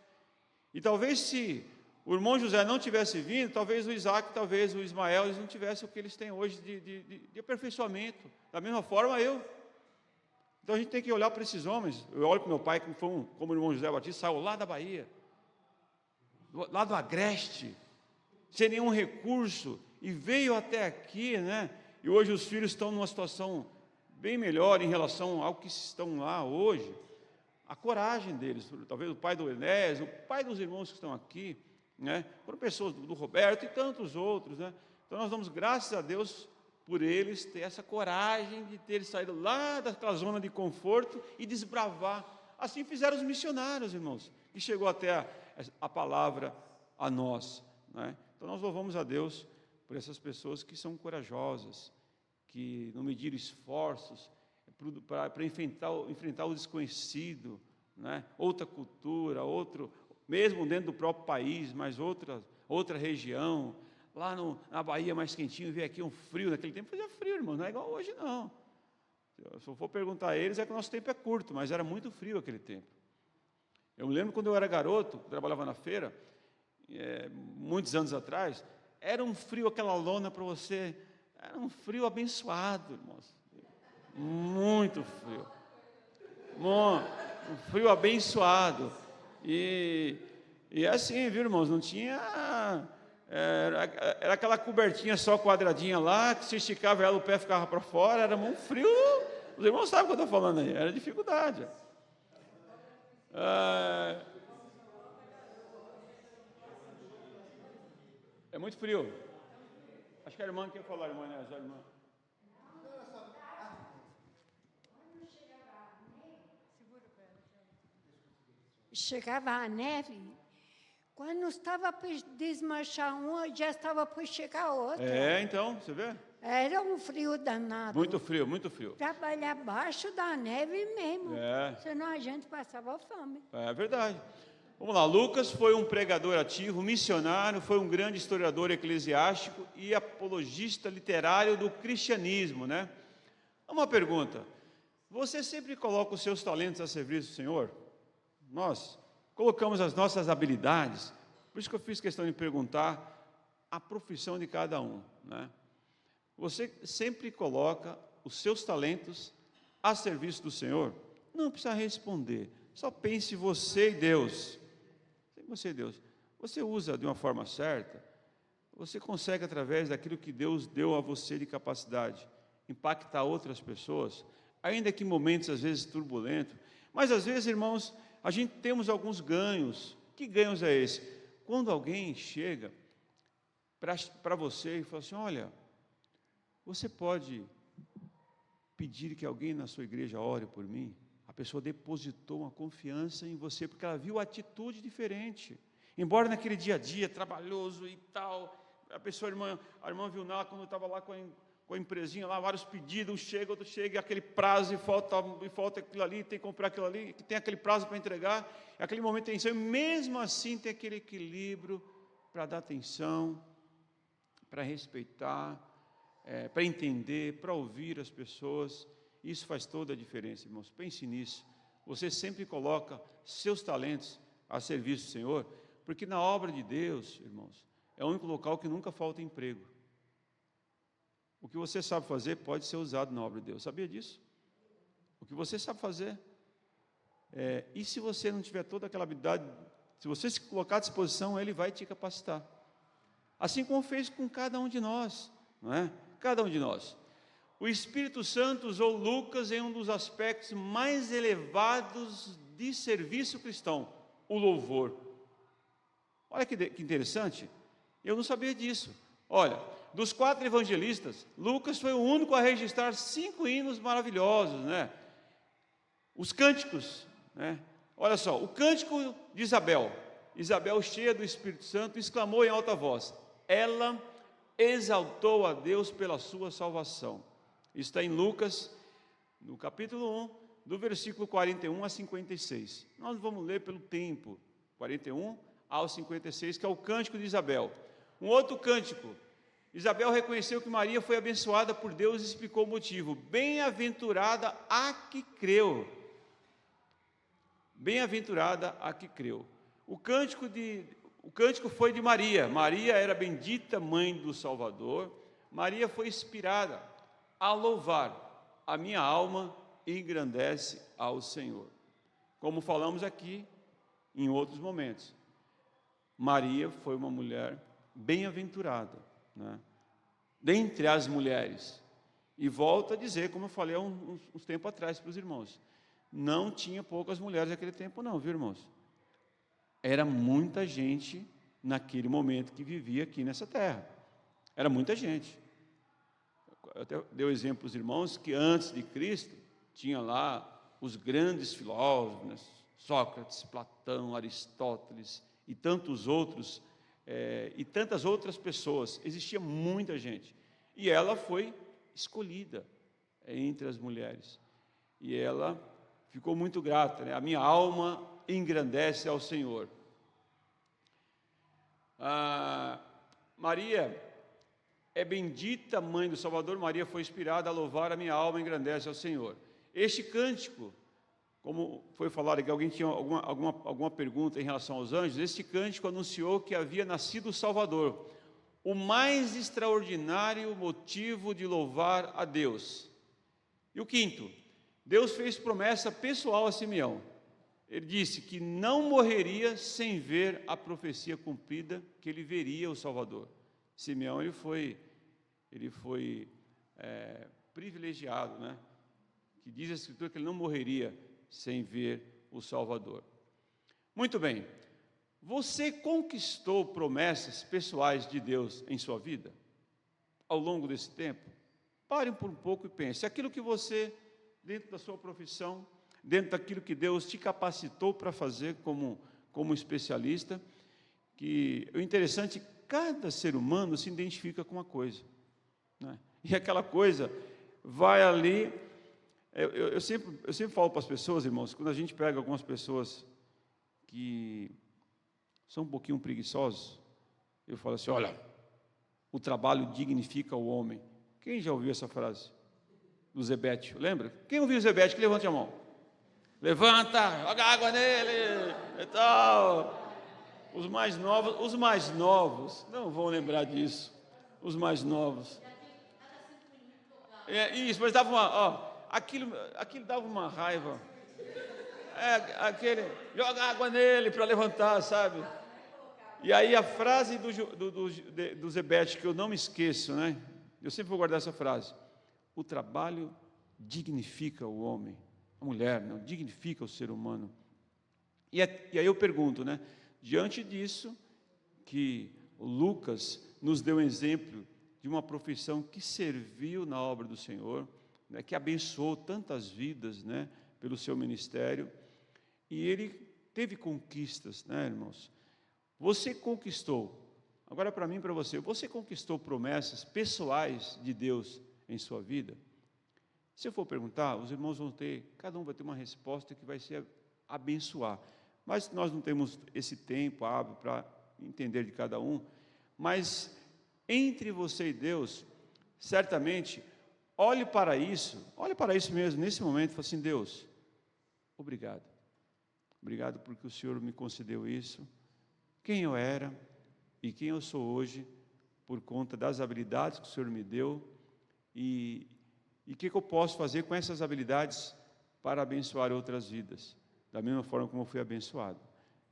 E talvez se o irmão José não tivesse vindo, talvez o Isaac, talvez o Ismael, eles não tivessem o que eles têm hoje de aperfeiçoamento. Da mesma forma eu. Então a gente tem que olhar para esses homens. Eu olho para meu pai, que foi como o irmão José Batista, saiu lá da Bahia, lá do Agreste, sem nenhum recurso, e veio até aqui, né? E hoje os filhos estão numa situação bem melhor em relação ao que estão lá hoje. A coragem deles, talvez o pai do Enéas, o pai dos irmãos que estão aqui, né? Foram pessoas do Roberto e tantos outros, né? Então nós damos graças a Deus por eles ter essa coragem de ter saído lá daquela zona de conforto e desbravar. Assim fizeram os missionários, irmãos, e chegou até a palavra a nós, né? Então nós louvamos a Deus por essas pessoas que são corajosas, que não mediram esforços para enfrentar o desconhecido, né? Outra cultura, mesmo dentro do próprio país, mas outra região, lá na Bahia mais quentinho, veio aqui um frio, naquele tempo fazia frio, irmão, não é igual hoje não. Se eu for perguntar a eles, é que o nosso tempo é curto, mas era muito frio aquele tempo. Eu me lembro quando eu era garoto, trabalhava na feira, muitos anos atrás, era um frio, aquela lona para você, era um frio abençoado, irmãos. Muito frio. Um frio abençoado. E é assim, viu, irmãos? Não tinha... Era aquela cobertinha só quadradinha lá, que se esticava ela, o pé ficava para fora, era um frio. Os irmãos sabem o que eu estou falando aí, era dificuldade. É muito frio. Acho que a irmã quer falar, irmã, né? A irmã. Chegava a neve, quando estava para desmanchar uma, já estava para chegar outra. Então, você vê? Era um frio danado. Muito frio, muito frio. Trabalhar abaixo da neve mesmo. Senão a gente passava fome. É verdade. Vamos lá, Lucas foi um pregador ativo, missionário, foi um grande historiador eclesiástico e apologista literário do cristianismo, né? Uma pergunta: você sempre coloca os seus talentos a serviço do Senhor? Nós colocamos as nossas habilidades. Por isso que eu fiz questão de perguntar a profissão de cada um, né? Você sempre coloca os seus talentos a serviço do Senhor? Não precisa responder, só pense você e Deus. Você e Deus. Você usa de uma forma certa, você consegue, através daquilo que Deus deu a você de capacidade, impactar outras pessoas, ainda que em momentos, às vezes, turbulentos. Mas, às vezes, irmãos, a gente temos alguns ganhos. Que ganhos é esse? Quando alguém chega para você e fala assim, olha, você pode pedir que alguém na sua igreja ore por mim? A pessoa depositou uma confiança em você, porque ela viu a atitude diferente. Embora naquele dia a dia, trabalhoso e tal, a irmã viu lá, quando eu estava lá com a empresinha lá, vários pedidos, um chega, outro chega, aquele prazo, e falta aquilo ali, tem que comprar aquilo ali, tem aquele prazo para entregar, aquele momento de tensão, e mesmo assim tem aquele equilíbrio para dar atenção, para respeitar, para entender, para ouvir as pessoas. Isso faz toda a diferença, irmãos. Pense nisso. Você sempre coloca seus talentos a serviço do Senhor, porque na obra de Deus, irmãos, é o único local que nunca falta emprego. O que você sabe fazer pode ser usado na obra de Deus. Sabia disso? O que você sabe fazer. E se você não tiver toda aquela habilidade, se você se colocar à disposição, Ele vai te capacitar. Assim como fez com cada um de nós, não é? Cada um de nós. O Espírito Santo usou Lucas em um dos aspectos mais elevados de serviço cristão, o louvor. Olha que interessante, eu não sabia disso. Olha, dos 4 evangelistas, Lucas foi o único a registrar 5 hinos maravilhosos, né? Os cânticos, né? Olha só, o cântico de Isabel. Isabel, cheia do Espírito Santo, exclamou em alta voz: ela exaltou a Deus pela sua salvação. Isso está em Lucas, no capítulo 1, do versículo 41 a 56. Nós vamos ler pelo tempo, 41 ao 56, que é o cântico de Isabel. Um outro cântico, Isabel reconheceu que Maria foi abençoada por Deus e explicou o motivo. Bem-aventurada a que creu. Bem-aventurada a que creu. O cântico foi de Maria. Maria era bendita mãe do Salvador. Maria foi inspirada a louvar. A minha alma engrandece ao Senhor. Como falamos aqui em outros momentos, Maria foi uma mulher bem-aventurada, né? Dentre as mulheres. E volto a dizer, como eu falei há uns tempos atrás para os irmãos, não tinha poucas mulheres naquele tempo não, viu, irmãos? Era muita gente naquele momento que vivia aqui nessa terra. Era muita gente. Eu até dei o exemplo para os irmãos que antes de Cristo tinha lá os grandes filósofos, né? Sócrates, Platão, Aristóteles e tantos outros, e tantas outras pessoas. Existia muita gente. E ela foi escolhida entre as mulheres. E ela ficou muito grata, né? A minha alma engrandece ao Senhor. Maria é bendita mãe do Salvador. Maria foi inspirada a louvar: a minha alma engrandece ao Senhor. Este cântico, como foi falado aqui, alguém tinha alguma pergunta em relação aos anjos, este cântico anunciou que havia nascido o Salvador, o mais extraordinário motivo de louvar a Deus. E o quinto, Deus fez promessa pessoal a Simeão. Ele disse que não morreria sem ver a profecia cumprida, que ele veria o Salvador. Simeão, ele foi privilegiado, né? Que diz a Escritura que ele não morreria sem ver o Salvador. Muito bem, você conquistou promessas pessoais de Deus em sua vida? Ao longo desse tempo? Pare por um pouco e pense, aquilo que você, dentro da sua profissão, dentro daquilo que Deus te capacitou para fazer como especialista, que o interessante, cada ser humano se identifica com uma coisa, né? E aquela coisa vai ali. Eu sempre falo para as pessoas, irmãos, quando a gente pega algumas pessoas que são um pouquinho preguiçosos, eu falo assim: olha, o trabalho dignifica o homem. Quem já ouviu essa frase? Do Zebétio, lembra? Quem ouviu o Zebétio? Que levante a mão. Levanta, joga água nele e tal. Os mais novos não vão lembrar disso. Os mais novos. Isso, mas dava aquilo dava uma raiva. Joga água nele para levantar, sabe? E aí a frase do Zebete, que eu não me esqueço, né? Eu sempre vou guardar essa frase. O trabalho dignifica o homem. A mulher, não, dignifica o ser humano. E aí eu pergunto, né? Diante disso, que o Lucas nos deu um exemplo de uma profissão que serviu na obra do Senhor, né, que abençoou tantas vidas, né, pelo seu ministério, e ele teve conquistas, né, irmãos? Você conquistou, agora para mim e para você conquistou promessas pessoais de Deus em sua vida? Se eu for perguntar, os irmãos vão ter, cada um vai ter uma resposta que vai ser abençoar. Mas nós não temos esse tempo hábil para entender de cada um. Mas entre você e Deus, certamente, olhe para isso mesmo, nesse momento, e fale assim: Deus, obrigado. Obrigado porque o Senhor me concedeu isso. Quem eu era e quem eu sou hoje, por conta das habilidades que o Senhor me deu, e o que eu posso fazer com essas habilidades para abençoar outras vidas, da mesma forma como eu fui abençoado.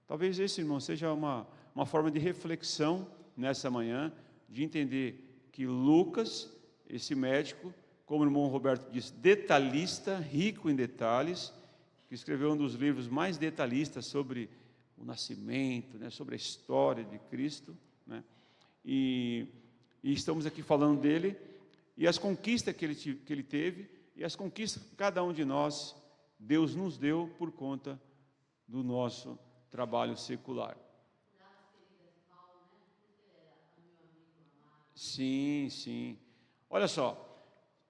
Talvez esse, irmão, seja uma forma de reflexão nessa manhã, de entender que Lucas, esse médico, como o irmão Roberto disse, detalhista, rico em detalhes, que escreveu um dos livros mais detalhistas sobre o nascimento, né, sobre a história de Cristo, né, e estamos aqui falando dele, e as conquistas que ele teve, e as conquistas que cada um de nós, Deus nos deu por conta do nosso trabalho secular. Sim. Olha só,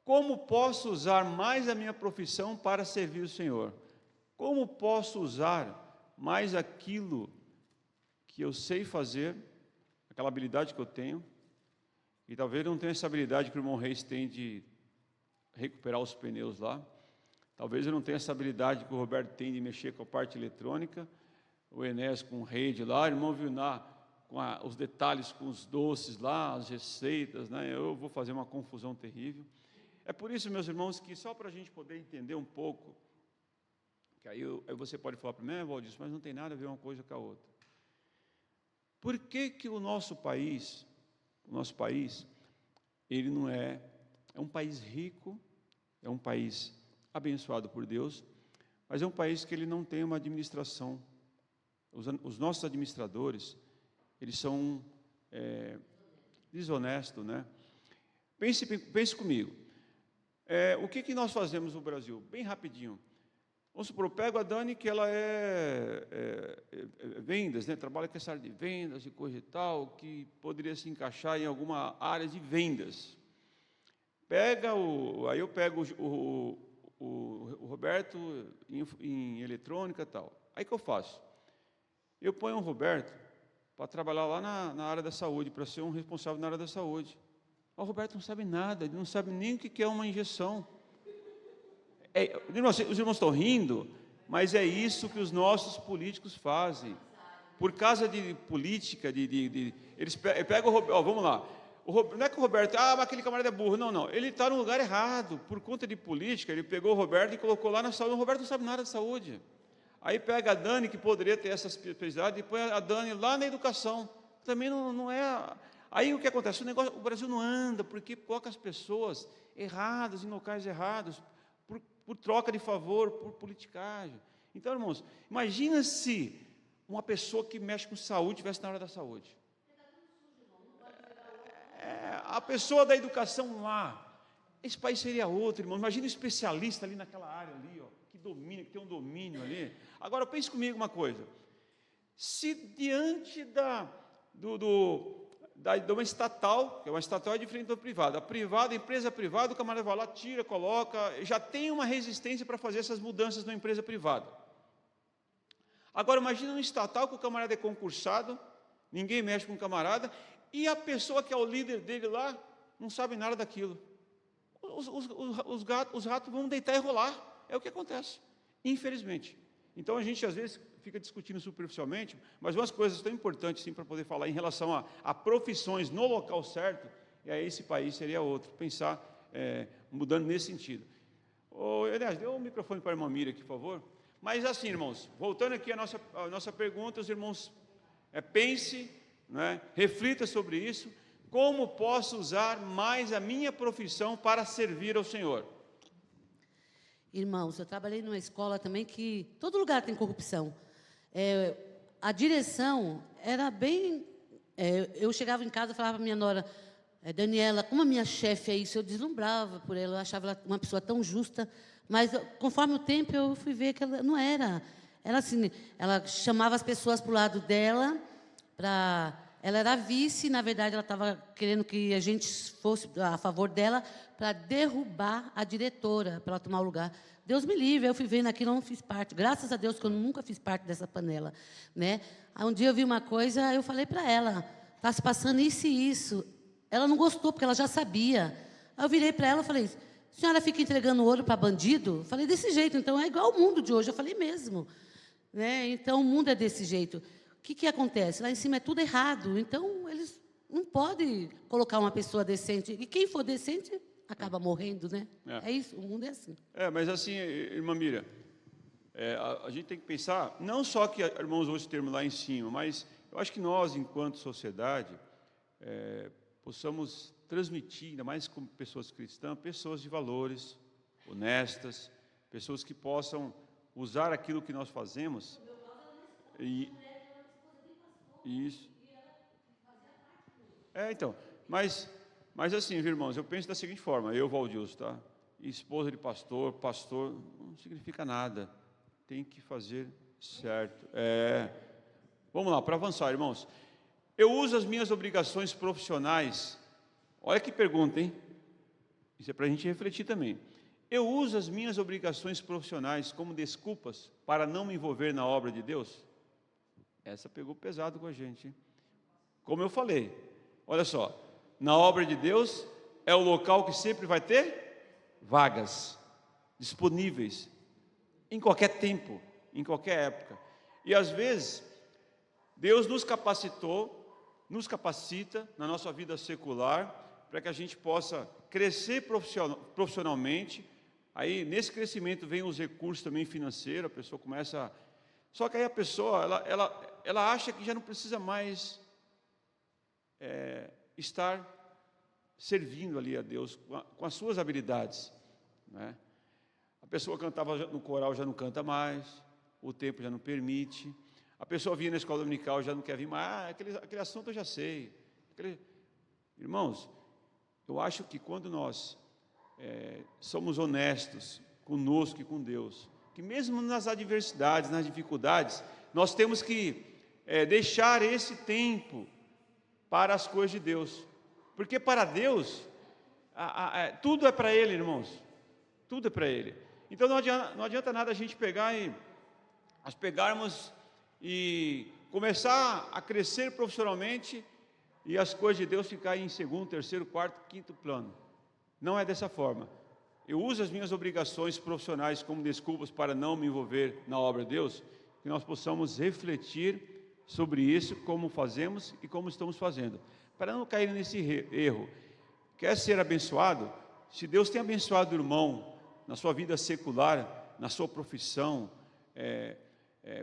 como posso usar mais a minha profissão para servir o Senhor? Como posso usar mais aquilo que eu sei fazer, aquela habilidade que eu tenho, e talvez eu não tenha essa habilidade que o irmão Reis tem de recuperar os pneus lá, talvez eu não tenha essa habilidade que o Roberto tem de mexer com a parte eletrônica, o Enéas com rede lá, o irmão Vilnar com os detalhes, com os doces lá, as receitas, né? Eu vou fazer uma confusão terrível. É por isso, meus irmãos, que só para a gente poder entender um pouco, que aí você pode falar para mim, Valdir, mas não tem nada a ver uma coisa com a outra. Por que o nosso país, ele não é um país rico, é um país abençoado por Deus, mas é um país que ele não tem uma administração. Os nossos administradores, eles são desonestos, né? Pense comigo. O que nós fazemos no Brasil? Bem rapidinho. Vamos supor, eu pego a Dani, que ela vendas, né? Trabalha com essa área de vendas e coisa e tal, que poderia se encaixar em alguma área de vendas. Aí eu pego o Roberto em eletrônica e tal. Aí o que eu faço? Eu ponho o Roberto para trabalhar lá na área da saúde, para ser um responsável na área da saúde. O Roberto não sabe nada, ele não sabe nem o que é uma injeção. Os irmãos estão rindo, mas é isso que os nossos políticos fazem. Por causa de política, eles pegam o Roberto, vamos lá. Não é que o Roberto, mas aquele camarada é burro. Não, ele está no lugar errado. Por conta de política, ele pegou o Roberto e colocou lá na saúde. O Roberto não sabe nada de saúde. Aí pega a Dani, que poderia ter essa especialidade, e põe a Dani lá na educação. Também não é... Aí o que acontece? O Brasil não anda, porque coloca as pessoas erradas, em locais errados, por troca de favor, por politicagem. Então, irmãos, imagina se uma pessoa que mexe com saúde estivesse na área da saúde. A pessoa da educação lá, esse país seria outro, irmão. Imagina um especialista ali naquela área ali, ó, que tem um domínio ali. Agora, pense comigo uma coisa. Se diante de uma estatal, que é uma estatal diferente da privada, a empresa privada, o camarada vai lá, tira, coloca, já tem uma resistência para fazer essas mudanças na empresa privada. Agora, imagina um estatal que o camarada é concursado, ninguém mexe com o camarada, e a pessoa que é o líder dele lá não sabe nada daquilo. Os ratos vão deitar e rolar. É o que acontece, infelizmente. Então, a gente, às vezes, fica discutindo superficialmente, mas umas coisas tão importantes sim para poder falar em relação a profissões no local certo, e aí esse país seria outro. Pensar mudando nesse sentido. Aliás, dê o microfone para a irmã Miriam aqui, por favor. Mas assim, irmãos, voltando aqui à nossa pergunta, os irmãos pense, né, reflita sobre isso. Como posso usar mais a minha profissão para servir ao Senhor? Irmãos, eu trabalhei numa escola também que todo lugar tem corrupção. A direção era bem... eu chegava em casa e falava para minha nora, Daniela, como a minha chefe é isso, eu deslumbrava por ela, eu achava ela uma pessoa tão justa, mas conforme o tempo eu fui ver que ela não era. Ela, assim, ela chamava as pessoas para o lado dela, ela era vice, na verdade ela estava querendo que a gente fosse a favor dela para derrubar a diretora, para ela tomar o lugar. Deus me livre, eu fui vendo aquilo, eu não fiz parte. Graças a Deus que eu nunca fiz parte dessa panela, né? Aí um dia eu vi uma coisa, eu falei para ela, está se passando isso e isso. Ela não gostou, porque ela já sabia. Aí eu virei para ela e falei, a senhora fica entregando ouro para bandido? Eu falei, desse jeito, então é igual ao mundo de hoje. Eu falei mesmo. Né? Então, o mundo é desse jeito. O que acontece? Lá em cima é tudo errado. Então, eles não podem colocar uma pessoa decente. E quem for decente, acaba morrendo, né? É isso, o mundo é assim. Mas assim, irmã Miriam, a gente tem que pensar, não só que, irmãos, usam esse termo lá em cima, mas eu acho que nós, enquanto sociedade, possamos transmitir, ainda mais como pessoas cristãs, pessoas de valores, honestas, pessoas que possam usar aquilo que nós fazemos. Isso. Então, mas assim, irmãos, eu penso da seguinte forma, eu, Valdilson, tá? Esposa de pastor não significa nada, tem que fazer certo. Vamos lá, para avançar, irmãos. Eu uso as minhas obrigações profissionais, olha que pergunta, hein? Isso é para a gente refletir também. Eu uso as minhas obrigações profissionais como desculpas para não me envolver na obra de Deus? Essa pegou pesado com a gente, hein? Como eu falei, olha só, na obra de Deus é o local que sempre vai ter vagas disponíveis, em qualquer tempo, em qualquer época. E às vezes, Deus nos capacita na nossa vida secular, para que a gente possa crescer profissionalmente. Aí, nesse crescimento, vem os recursos também financeiros, a pessoa começa... Só que aí a pessoa, ela acha que já não precisa mais estar servindo ali a Deus com as suas habilidades, né? A pessoa cantava no coral, já não canta mais, o tempo já não permite. A pessoa vinha na escola dominical, já não quer vir mais, aquele assunto eu já sei. Irmãos, eu acho que quando nós somos honestos conosco e com Deus, que mesmo nas adversidades, nas dificuldades, nós temos que deixar esse tempo para as coisas de Deus. Porque para Deus, tudo é para Ele, irmãos. Tudo é para Ele. Então não adianta nada a gente pegarmos e começar a crescer profissionalmente e as coisas de Deus ficarem em segundo, terceiro, quarto, quinto plano. Não é dessa forma. Eu uso as minhas obrigações profissionais como desculpas para não me envolver na obra de Deus, que nós possamos refletir sobre isso, como fazemos e como estamos fazendo, para não cair nesse erro. Quer ser abençoado? Se Deus tem abençoado o irmão na sua vida secular, na sua profissão,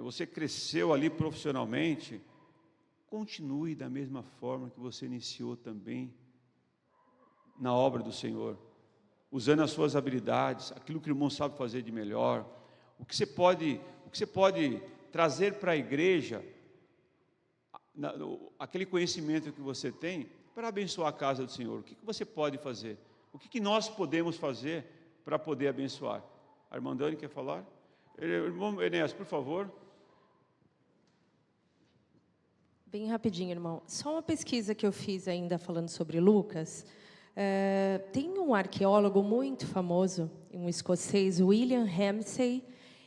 você cresceu ali profissionalmente, continue da mesma forma que você iniciou também na obra do Senhor, usando as suas habilidades, aquilo que o irmão sabe fazer de melhor, o que você pode trazer para a igreja, aquele conhecimento que você tem para abençoar a casa do Senhor. O que você pode fazer? O que nós podemos fazer para poder abençoar? A irmã Dani quer falar? Irmão Enéas, por favor. Bem rapidinho, irmão. Só uma pesquisa que eu fiz ainda falando sobre Lucas. Tem um arqueólogo muito famoso, um escocês, William Ramsay.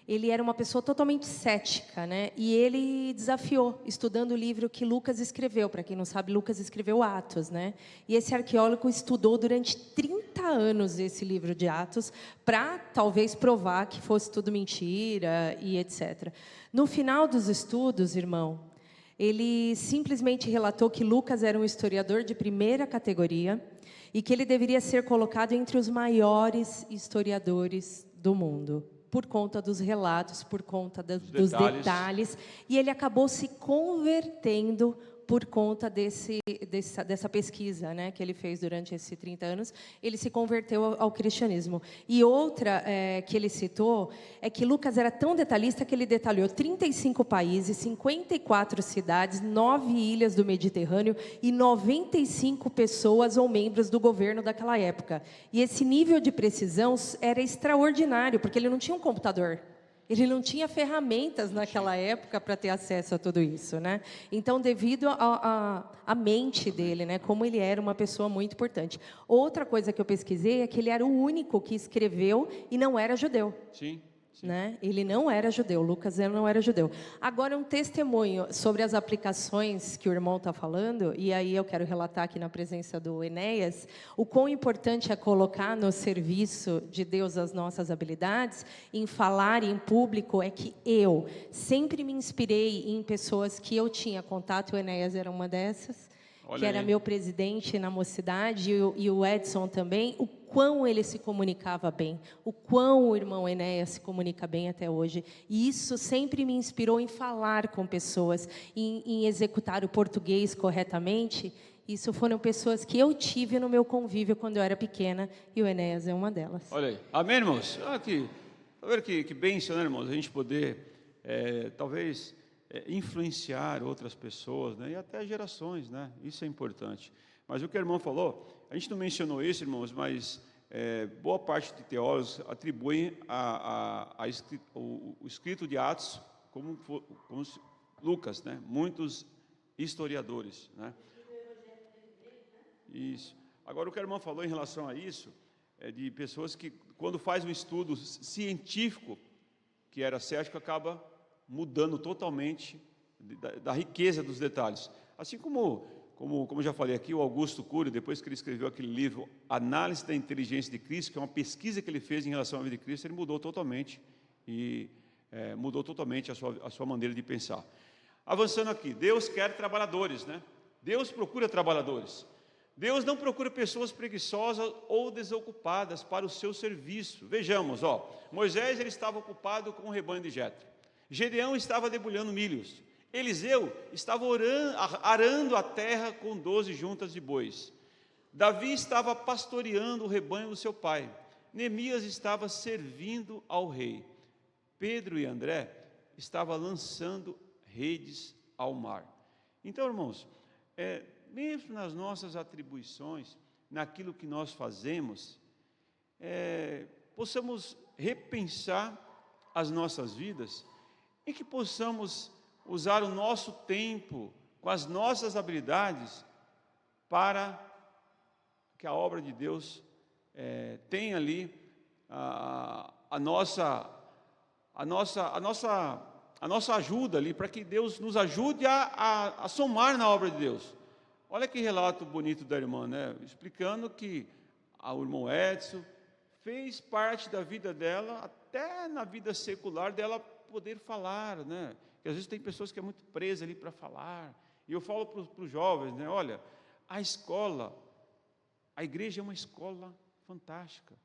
Ele era uma pessoa totalmente cética, né? E ele desafiou, estudando o livro que Lucas escreveu. Para quem não sabe, Lucas escreveu Atos, né? E esse arqueólogo estudou durante 30 30 anos esse livro de Atos para talvez provar que fosse tudo mentira e etc. No final dos estudos, irmão, ele simplesmente relatou que Lucas era um historiador de primeira categoria e que ele deveria ser colocado entre os maiores historiadores do mundo, por conta dos relatos, por conta dos detalhes. E ele acabou se convertendo por conta dessa pesquisa, né, que ele fez durante esses 30 anos. Ele se converteu ao cristianismo. E outra que ele citou é que Lucas era tão detalhista que ele detalhou 35 países, 54 cidades, 9 ilhas do Mediterrâneo e 95 pessoas ou membros do governo daquela época. E esse nível de precisão era extraordinário, porque ele não tinha um computador. Ele não tinha ferramentas naquela época para ter acesso a tudo isso, né? Então, devido à mente dele, né, como ele era uma pessoa muito importante. Outra coisa que eu pesquisei é que ele era o único que escreveu e não era judeu. Sim. Né? Ele não era judeu, Lucas não era judeu. Agora, um testemunho sobre as aplicações que o irmão está falando, e aí eu quero relatar aqui na presença do Enéas, o quão importante é colocar no serviço de Deus as nossas habilidades, em falar em público, é que eu sempre me inspirei em pessoas que eu tinha contato, o Enéas era uma dessas, que era meu presidente na mocidade, e o Edson também, o quão ele se comunicava bem, o quão o irmão Enéas se comunica bem até hoje. E isso sempre me inspirou em falar com pessoas, em executar o português corretamente. Isso foram pessoas que eu tive no meu convívio quando eu era pequena, e o Enéas é uma delas. Olha aí. Amém, irmãos? Tá vendo que bênção, né, irmãos? A gente poder, talvez, influenciar outras pessoas, né? E até gerações, né? Isso é importante. Mas o que o irmão falou, a gente não mencionou isso, irmãos, mas boa parte de teólogos atribuem o escrito de Atos como Lucas, né? Muitos historiadores, né? Isso. Agora, o que o irmão falou em relação a isso, é de pessoas que, quando faz um estudo científico, que era cético, acaba mudando totalmente da riqueza dos detalhes. Assim como já falei aqui, o Augusto Cury, depois que ele escreveu aquele livro Análise da Inteligência de Cristo, que é uma pesquisa que ele fez em relação à vida de Cristo, ele mudou totalmente a sua maneira de pensar. Avançando aqui, Deus quer trabalhadores, né? Deus procura trabalhadores. Deus não procura pessoas preguiçosas ou desocupadas para o seu serviço. Vejamos, Moisés ele estava ocupado com o rebanho de Jetro. Gedeão estava debulhando milhos. Eliseu estava arando a terra com 12 juntas de bois. Davi estava pastoreando o rebanho do seu pai. Neemias estava servindo ao rei. Pedro e André estavam lançando redes ao mar. Então, irmãos, mesmo nas nossas atribuições, naquilo que nós fazemos, possamos repensar as nossas vidas, e que possamos usar o nosso tempo com as nossas habilidades para que a obra de Deus tenha ali a nossa ajuda ali, para que Deus nos ajude a somar na obra de Deus. Olha que relato bonito da irmã, né? Explicando que o irmão Edson fez parte da vida dela, até na vida secular dela, poder falar, né? Porque às vezes tem pessoas que é muito presa ali para falar. E eu falo para os jovens, né? Olha, a igreja é uma escola fantástica,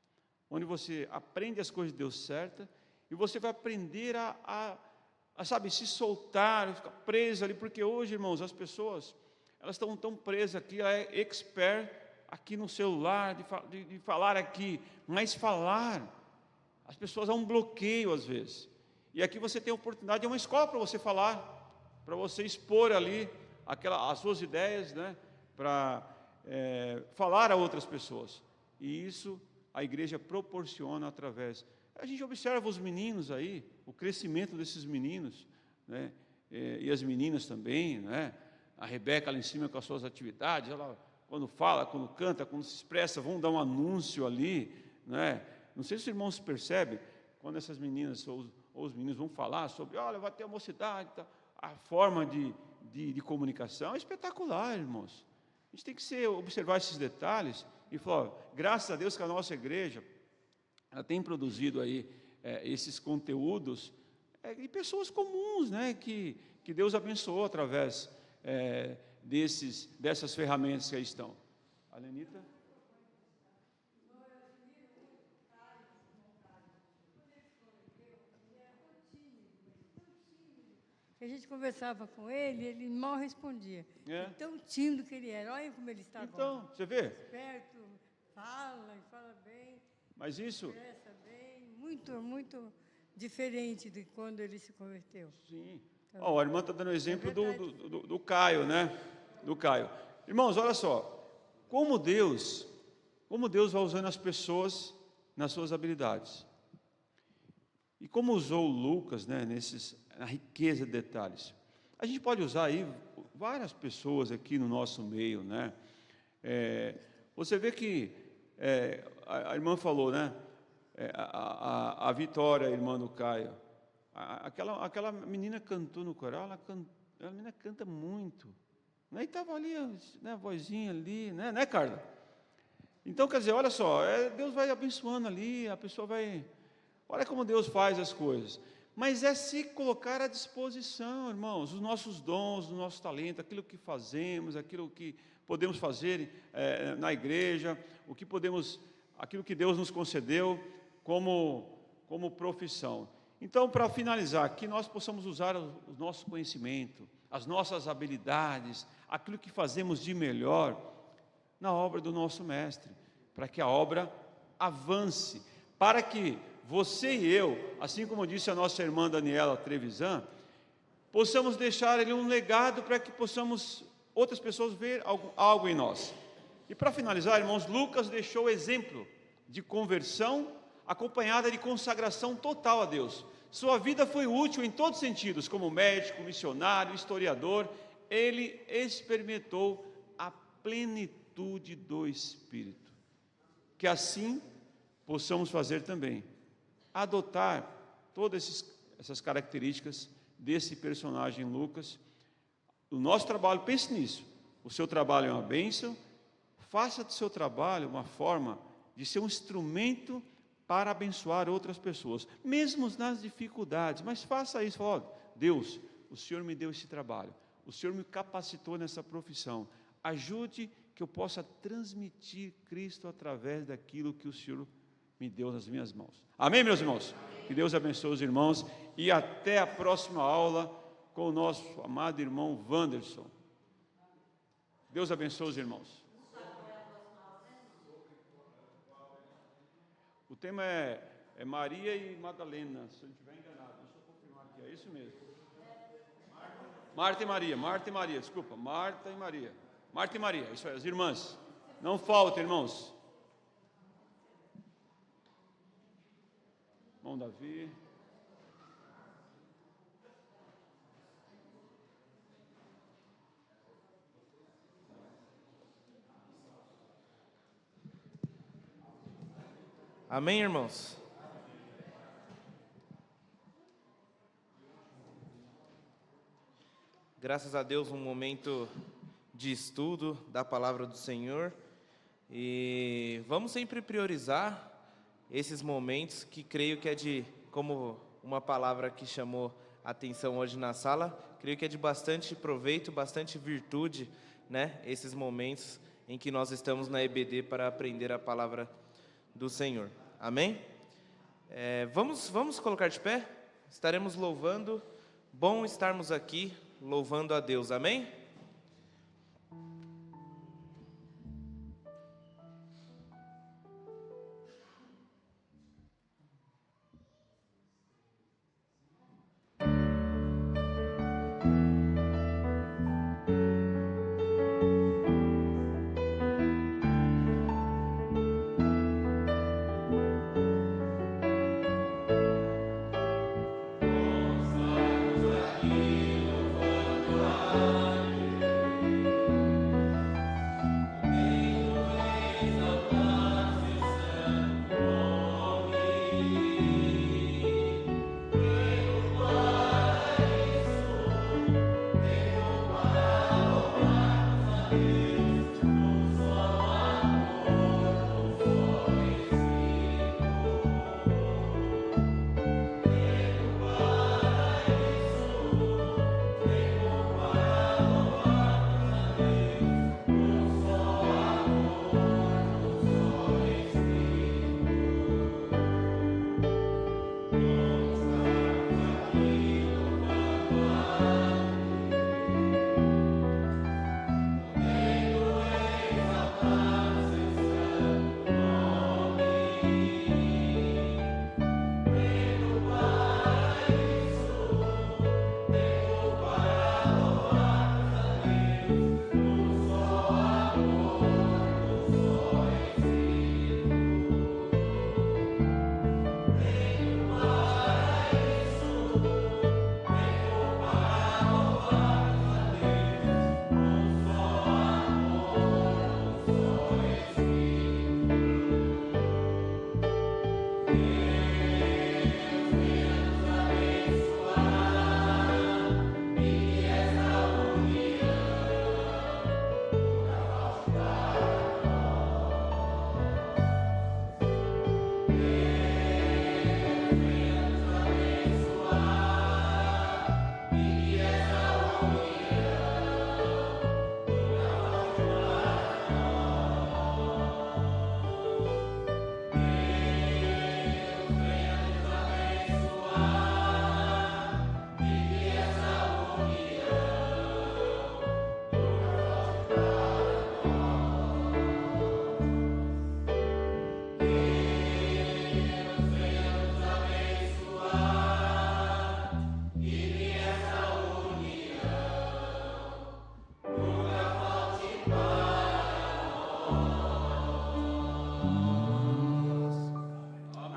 onde você aprende as coisas de Deus certa, e você vai aprender a se soltar, ficar preso ali, porque hoje, irmãos, as pessoas, elas estão tão presas aqui, ela é expert aqui no celular, de falar aqui, mas falar, as pessoas há um bloqueio às vezes. E aqui você tem a oportunidade, é uma escola para você falar, para você expor ali as suas ideias, né, para falar a outras pessoas. E isso a igreja proporciona através. A gente observa os meninos aí, o crescimento desses meninos, né, e as meninas também, né? A Rebeca lá em cima com as suas atividades, ela quando fala, quando canta, quando se expressa, vão dar um anúncio ali, né? Não sei se os irmãos percebem, quando essas meninas ou os meninos vão falar sobre, olha, vai ter a mocidade, tá? A forma de comunicação é espetacular, irmãos. A gente tem que observar esses detalhes e falou, graças a Deus que a nossa igreja ela tem produzido aí esses conteúdos de pessoas comuns, né, que Deus abençoou através dessas ferramentas que aí estão. A Lenita? A gente conversava com ele mal respondia. É. Tão tímido que ele era. Olha como ele está Então, agora. você vê? Esperto, fala bem. Mas isso... Expressa bem. Muito, muito diferente de quando ele se converteu. Sim. Ó, a irmã está dando o exemplo do Caio, né? Do Caio. Irmãos, olha só. Como Deus vai usando as pessoas nas suas habilidades. E como usou Lucas, né, na riqueza de detalhes. A gente pode usar aí várias pessoas aqui no nosso meio, né? Você vê que a irmã falou, né? A Vitória, a irmã do Caio, aquela menina cantou no coral, a menina canta muito. Né? E estava ali, né, a vozinha ali, né, Carla? Então, quer dizer, olha só, Deus vai abençoando ali, a pessoa vai... Olha como Deus faz as coisas. Mas é se colocar à disposição, irmãos, os nossos dons, o nosso talento, aquilo que fazemos, aquilo que podemos fazer na igreja, aquilo que Deus nos concedeu como profissão. Então, para finalizar, que nós possamos usar o nosso conhecimento, as nossas habilidades, aquilo que fazemos de melhor na obra do nosso Mestre, para que a obra avance, para que você e eu, assim como disse a nossa irmã Daniela Trevisan, possamos deixar ali um legado para que possamos, outras pessoas, ver algo em nós. E para finalizar, irmãos, Lucas deixou exemplo de conversão acompanhada de consagração total a Deus. Sua vida foi útil em todos os sentidos, como médico, missionário, historiador. Ele experimentou a plenitude do Espírito. Que assim possamos fazer também. Adotar todas essas características desse personagem Lucas. O nosso trabalho, pense nisso, o seu trabalho é uma bênção, faça do seu trabalho uma forma de ser um instrumento para abençoar outras pessoas, mesmo nas dificuldades, mas faça isso, fala, Deus, o Senhor me deu esse trabalho, o Senhor me capacitou nessa profissão, ajude que eu possa transmitir Cristo através daquilo que o Senhor me deu nas minhas mãos. Amém, meus irmãos? Que Deus abençoe os irmãos e até a próxima aula com o nosso amado irmão Wanderson. Deus abençoe os irmãos. O tema é Maria e Madalena, se eu não estiver enganado, deixa eu confirmar aqui, é isso mesmo. Marta e Maria, desculpa, Marta e Maria, isso aí, as irmãs. Não falta, irmãos. Irmão Davi. Amém, irmãos? Graças a Deus, um momento de estudo da palavra do Senhor. E vamos sempre priorizar esses momentos que creio que como uma palavra que chamou a atenção hoje na sala, creio que é de bastante proveito, bastante virtude, né? Esses momentos em que nós estamos na EBD para aprender a palavra do Senhor. Amém? Vamos colocar de pé? Estaremos louvando. Bom estarmos aqui louvando a Deus. Amém? Aqui louvando a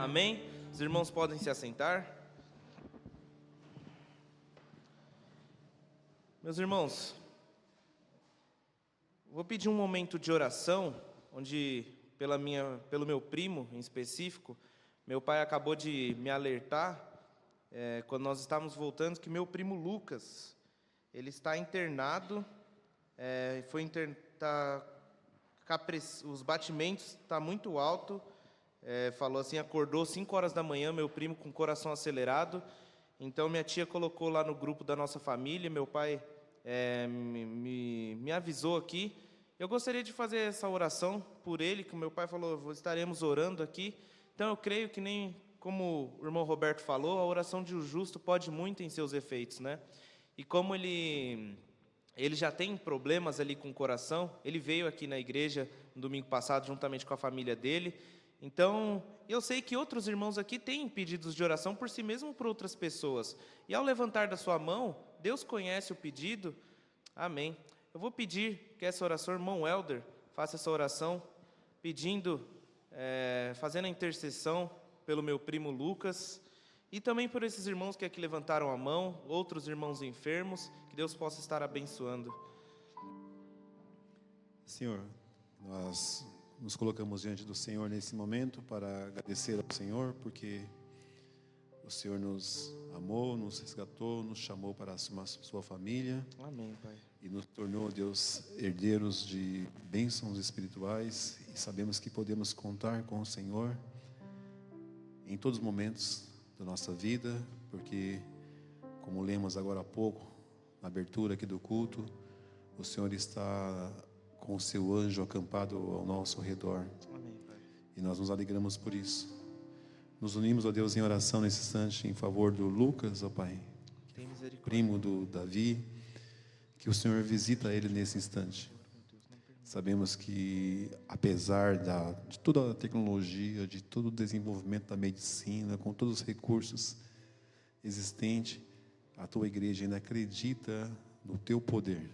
Amém? Os irmãos podem se assentar. Meus irmãos, vou pedir um momento de oração, onde, pelo meu primo em específico, meu pai acabou de me alertar, quando nós estávamos voltando, que meu primo Lucas, ele está internado, os batimentos estão muito alto, falou assim, acordou 5 horas da manhã, meu primo com o coração acelerado. Então, minha tia colocou lá no grupo da nossa família, meu pai me avisou aqui. Eu gostaria de fazer essa oração por ele, que o meu pai falou, estaremos orando aqui. Então, eu creio que nem como o irmão Roberto falou, a oração de um justo pode muito em seus efeitos, né? E como ele já tem problemas ali com o coração, ele veio aqui na igreja no domingo passado, juntamente com a família dele. Então, eu sei que outros irmãos aqui têm pedidos de oração por si mesmo, por outras pessoas. E ao levantar da sua mão, Deus conhece o pedido. Amém. Eu vou pedir que essa oração, irmão Helder, faça essa oração, pedindo, fazendo a intercessão pelo meu primo Lucas, e também por esses irmãos que aqui levantaram a mão, outros irmãos enfermos, que Deus possa estar abençoando. Senhor, nós nos colocamos diante do Senhor nesse momento para agradecer ao Senhor, porque o Senhor nos amou, nos resgatou, nos chamou para a sua família. Amém, Pai. E nos tornou, Deus, herdeiros de bênçãos espirituais, e sabemos que podemos contar com o Senhor em todos os momentos da nossa vida, porque, como lemos agora há pouco, na abertura aqui do culto, o Senhor está com o seu anjo acampado ao nosso redor. Amém, Pai. E nós nos alegramos por isso. Nos unimos, ó Deus, em oração nesse instante em favor do Lucas, ó Pai, primo do Davi, que o Senhor visita ele nesse instante. Sabemos que, apesar de toda a tecnologia, de todo o desenvolvimento da medicina, com todos os recursos existentes, a tua igreja ainda acredita no teu poder,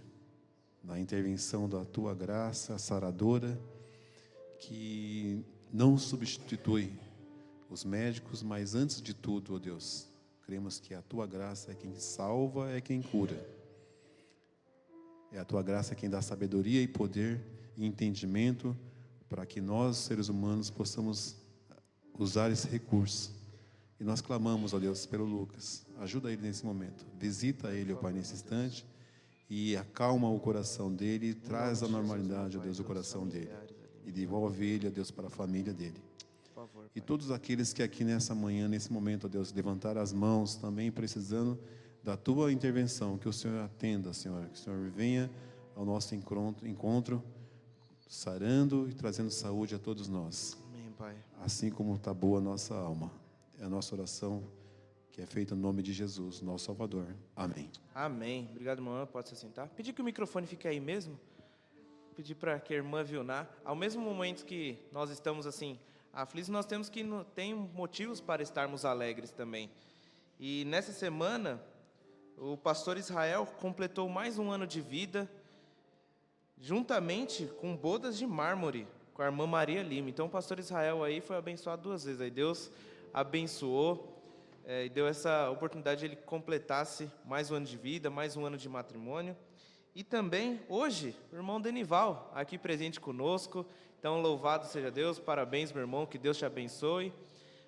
na intervenção da tua graça saradora, que não substitui os médicos, mas antes de tudo, ó Deus, cremos que a tua graça é quem salva, é quem cura. É a tua graça quem dá sabedoria e poder e entendimento para que nós, seres humanos, possamos usar esse recurso. E nós clamamos, ó Deus, pelo Lucas. Ajuda ele nesse momento. Visita ele, ó Pai, nesse instante. E acalma o coração dele. Traz a normalidade, ó Deus, o coração dele. E devolve ele, ó Deus, para a família dele. E todos aqueles que aqui nessa manhã, nesse momento, ó Deus, levantaram as mãos também precisando da tua intervenção, que o Senhor atenda, Senhor, que o Senhor venha ao nosso encontro, sarando e trazendo saúde a todos nós. Amém, Pai. Assim como está boa a nossa alma. É a nossa oração que é feita no nome de Jesus, nosso Salvador. Amém. Amém. Obrigado, irmã. Pode se sentar. Pedir que o microfone fique aí mesmo. Pedir para que a irmã Vilná, ao mesmo momento que nós estamos assim aflitos, nós temos que tem motivos para estarmos alegres também. E nessa semana, o pastor Israel completou mais um ano de vida, juntamente com bodas de mármore, com a irmã Maria Lima. Então o pastor Israel aí foi abençoado 2 vezes. Aí Deus abençoou e deu essa oportunidade de ele completasse mais um ano de vida, mais um ano de matrimônio. E também, hoje, o irmão Denival, aqui presente conosco. Então, louvado seja Deus, parabéns, meu irmão, que Deus te abençoe.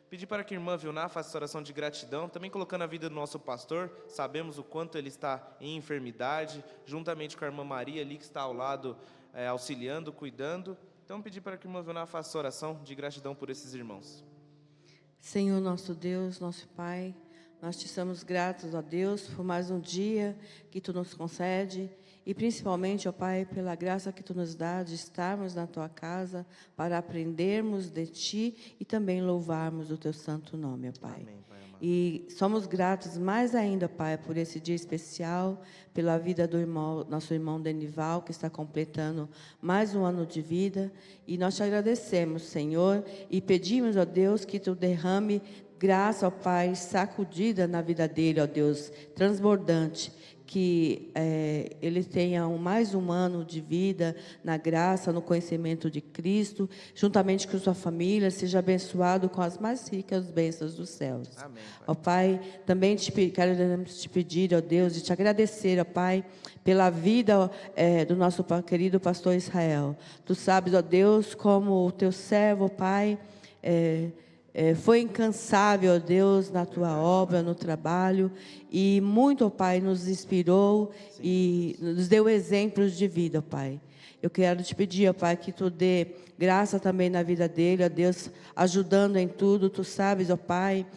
Pedir para que a irmã Vilná faça essa oração de gratidão, também colocando a vida do nosso pastor. Sabemos o quanto ele está em enfermidade, juntamente com a irmã Maria ali, que está ao lado, auxiliando, cuidando. Então, pedir para que a irmã Vilná faça essa oração de gratidão por esses irmãos. Senhor, nosso Deus, nosso Pai, nós te somos gratos, ó Deus, por mais um dia que Tu nos concede, e principalmente, ó Pai, pela graça que Tu nos dá de estarmos na Tua casa, para aprendermos de Ti e também louvarmos o Teu santo nome, ó Pai. Amém, Pai amado. E somos gratos mais ainda, Pai, por esse dia especial, pela vida do nosso irmão Denival, que está completando mais um ano de vida. E nós te agradecemos, Senhor, e pedimos, ó Deus, que Tu derrame graça, ó Pai, sacudida na vida dele, ó Deus, transbordante. que ele tenha mais um ano de vida na graça, no conhecimento de Cristo, juntamente com sua família, seja abençoado com as mais ricas bênçãos dos céus. Amém, Pai. Ó Pai, também queremos te pedir, ó Deus, e te agradecer, ó Pai, pela vida do nosso querido pastor Israel. Tu sabes, ó Deus, como o teu servo, ó Pai, foi incansável, ó Deus, na tua obra, no trabalho, e muito, ó Pai, nos inspirou e nos deu exemplos de vida, ó Pai. Eu quero te pedir, ó Pai, que tu dê graça também na vida dele, ó Deus, ajudando em tudo. Tu sabes, ó Pai,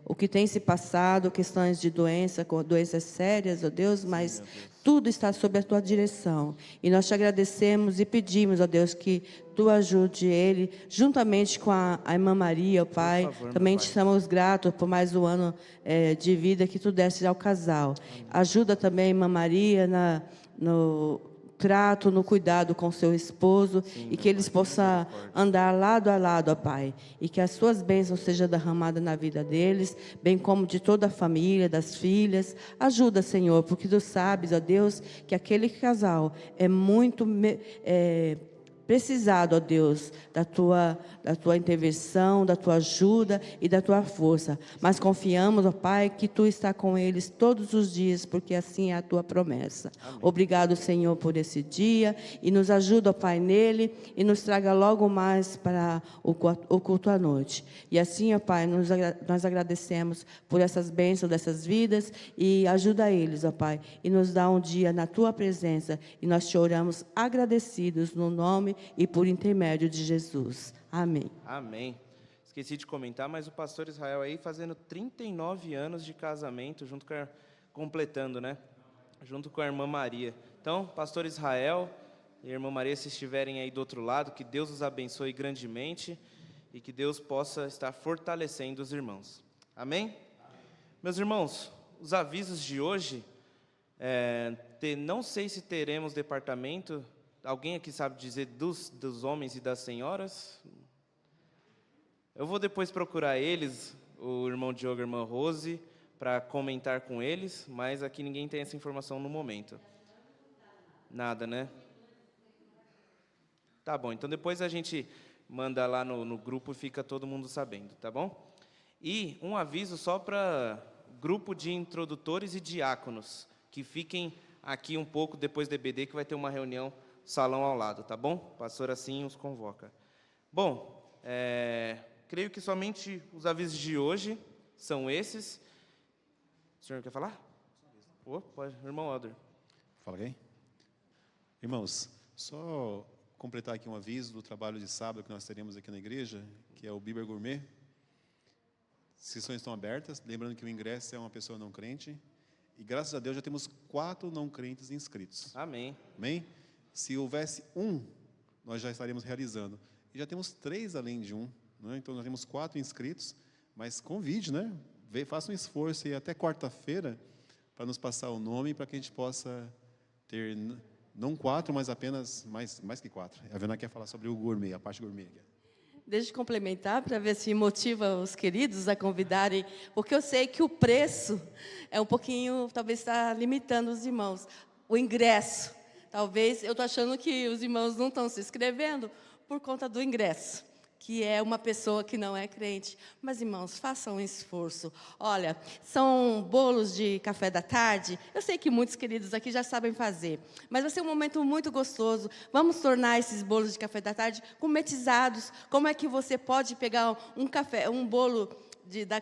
o que tem se passado, questões de doenças sérias, ó Deus, mas tudo está sob a tua direção. E nós te agradecemos e pedimos, ó Deus, que tu ajude ele, juntamente com a irmã Maria, ó Pai. Também te estamos gratos por mais um ano de vida que tu deste ao casal. Ajuda também a irmã Maria no trato, no cuidado com seu esposo, e que eles possam andar lado a lado, ó Pai, e que as suas bênçãos sejam derramadas na vida deles, bem como de toda a família, das filhas. Ajuda, Senhor, porque tu sabes, ó Deus, que aquele casal é muito precisado, ó Deus, da tua intervenção, da tua ajuda e da tua força. Mas confiamos, ó Pai, que tu está com eles todos os dias, porque assim é a tua promessa. Amém. Obrigado, Senhor, por esse dia, e nos ajuda, ó Pai, nele, e nos traga logo mais para o culto à noite. E assim, ó Pai, nós agradecemos por essas bênçãos dessas vidas, e ajuda eles, ó Pai, e nos dá um dia na tua presença, e nós te oramos agradecidos no nome e por intermédio de Jesus. Amém. Amém. Esqueci de comentar, mas o pastor Israel aí fazendo 39 anos de casamento, completando, né? Junto com a irmã Maria. Então, pastor Israel e a irmã Maria, se estiverem aí do outro lado, que Deus os abençoe grandemente e que Deus possa estar fortalecendo os irmãos. Amém? Amém. Meus irmãos, os avisos de hoje, não sei se teremos departamento. Alguém aqui sabe dizer dos homens e das senhoras? Eu vou depois procurar eles, o irmão Diogo e a irmã Rose, para comentar com eles, mas aqui ninguém tem essa informação no momento. Nada, né? Tá bom, então depois a gente manda lá no grupo e fica todo mundo sabendo, tá bom? E um aviso só para grupo de introdutores e diáconos, que fiquem aqui um pouco depois do EBD, que vai ter uma reunião salão ao lado, tá bom? O pastor assim os convoca. Bom, creio que somente os avisos de hoje são esses. O senhor quer falar? Pode, irmão Alder. Fala quem? Irmãos, só completar aqui um aviso do trabalho de sábado que nós teremos aqui na igreja, que é o Bíblia Gourmet. As sessões estão abertas, lembrando que o ingresso é uma pessoa não crente, e graças a Deus já temos 4 não crentes inscritos. Amém. Amém? Se houvesse um, nós já estaríamos realizando. E já temos 3 além de um, né? Então nós temos 4 inscritos, mas convide, né? Faça um esforço aí até quarta-feira para nos passar o nome, para que a gente possa ter, não 4, mas apenas mais que 4. A Vena quer falar sobre o gourmet, a parte gourmet. Deixa eu complementar para ver se motiva os queridos a convidarem, porque eu sei que o preço é um pouquinho, talvez está limitando os irmãos. O ingresso. Talvez, eu estou achando que os irmãos não estão se inscrevendo por conta do ingresso, que é uma pessoa que não é crente. Mas, irmãos, façam um esforço. Olha, são bolos de café da tarde. Eu sei que muitos queridos aqui já sabem fazer, mas vai ser um momento muito gostoso. Vamos tornar esses bolos de café da tarde gourmetizados. Como é que você pode pegar um bolo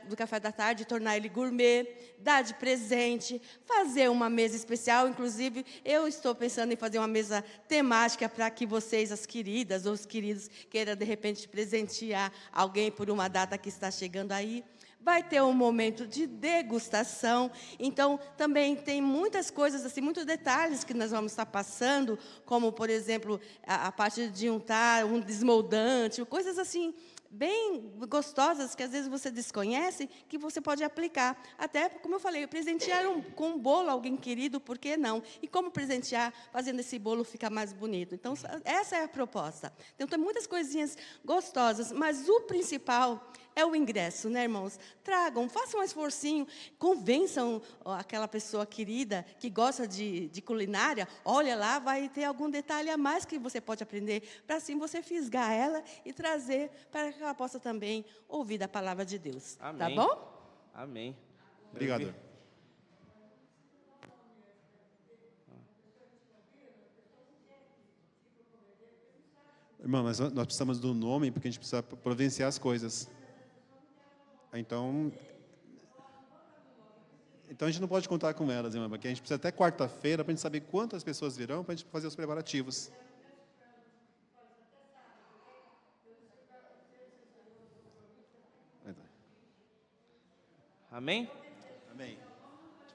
do café da tarde, tornar ele gourmet, dar de presente, fazer uma mesa especial. Inclusive, eu estou pensando em fazer uma mesa temática para que vocês, as queridas ou os queridos, queiram, de repente, presentear alguém por uma data que está chegando aí. Vai ter um momento de degustação. Então, também tem muitas coisas, assim, muitos detalhes que nós vamos estar passando, como, por exemplo, a parte de untar, um desmoldante, coisas assim, bem gostosas, que às vezes você desconhece, que você pode aplicar. Até, como eu falei, presentear com um bolo alguém querido, por que não? E como presentear, fazendo esse bolo ficar mais bonito. Então, essa é a proposta. Então, tem muitas coisinhas gostosas, mas o principal é o ingresso, né, irmãos? Tragam, façam um esforcinho, convençam aquela pessoa querida que gosta de culinária, olha lá, vai ter algum detalhe a mais que você pode aprender, para assim você fisgar ela e trazer para que ela possa também ouvir da palavra de Deus. Amém. Tá bom? Amém. Obrigado. Irmão, mas nós precisamos do nome porque a gente precisa providenciar as coisas. Então a gente não pode contar com elas, irmã, porque a gente precisa até quarta-feira para a gente saber quantas pessoas virão para a gente fazer os preparativos. Amém? Amém.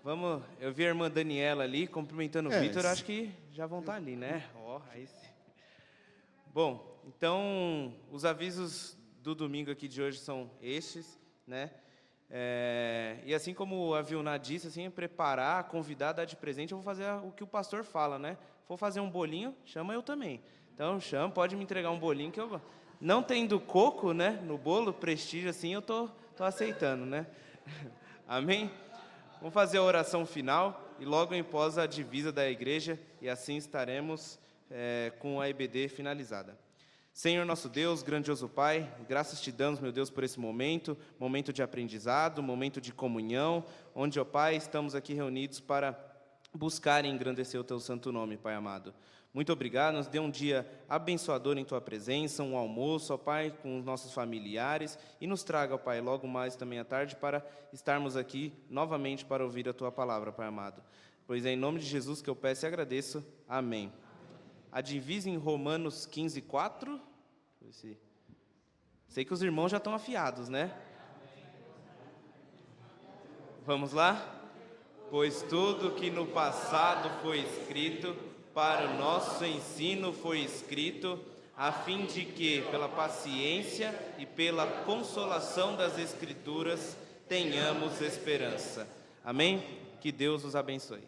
Vamos, eu vi a irmã Daniela ali cumprimentando o Vitor, sim. acho que já vão estar ali, né? Ó, aí sim. Bom, então, os avisos do domingo aqui de hoje são estes, né? E assim como a Vilna disse, assim, preparar, convidar, dar de presente, eu vou fazer o que o pastor fala, né? For fazer um bolinho, chama eu também. Então, chama, pode me entregar um bolinho que eu... Não tendo coco, né, no bolo, prestígio, assim, eu tô aceitando, né? Amém? Vamos fazer a oração final e logo após a divisa da igreja, e assim estaremos com a EBD finalizada. Senhor nosso Deus, grandioso Pai, graças te damos, meu Deus, por esse momento de aprendizado, momento de comunhão, onde, ó Pai, estamos aqui reunidos para buscar e engrandecer o teu santo nome, Pai amado. Muito obrigado, nos dê um dia abençoador em tua presença, um almoço, ó Pai, com os nossos familiares, e nos traga, ó Pai, logo mais também à tarde para estarmos aqui novamente para ouvir a tua palavra, Pai amado. Pois é em nome de Jesus que eu peço e agradeço. Amém. A divisa em Romanos 15:4. Sei que os irmãos já estão afiados, né? Vamos lá? Pois tudo que no passado foi escrito, para o nosso ensino foi escrito, a fim de que, pela paciência e pela consolação das Escrituras, tenhamos esperança. Amém? Que Deus os abençoe.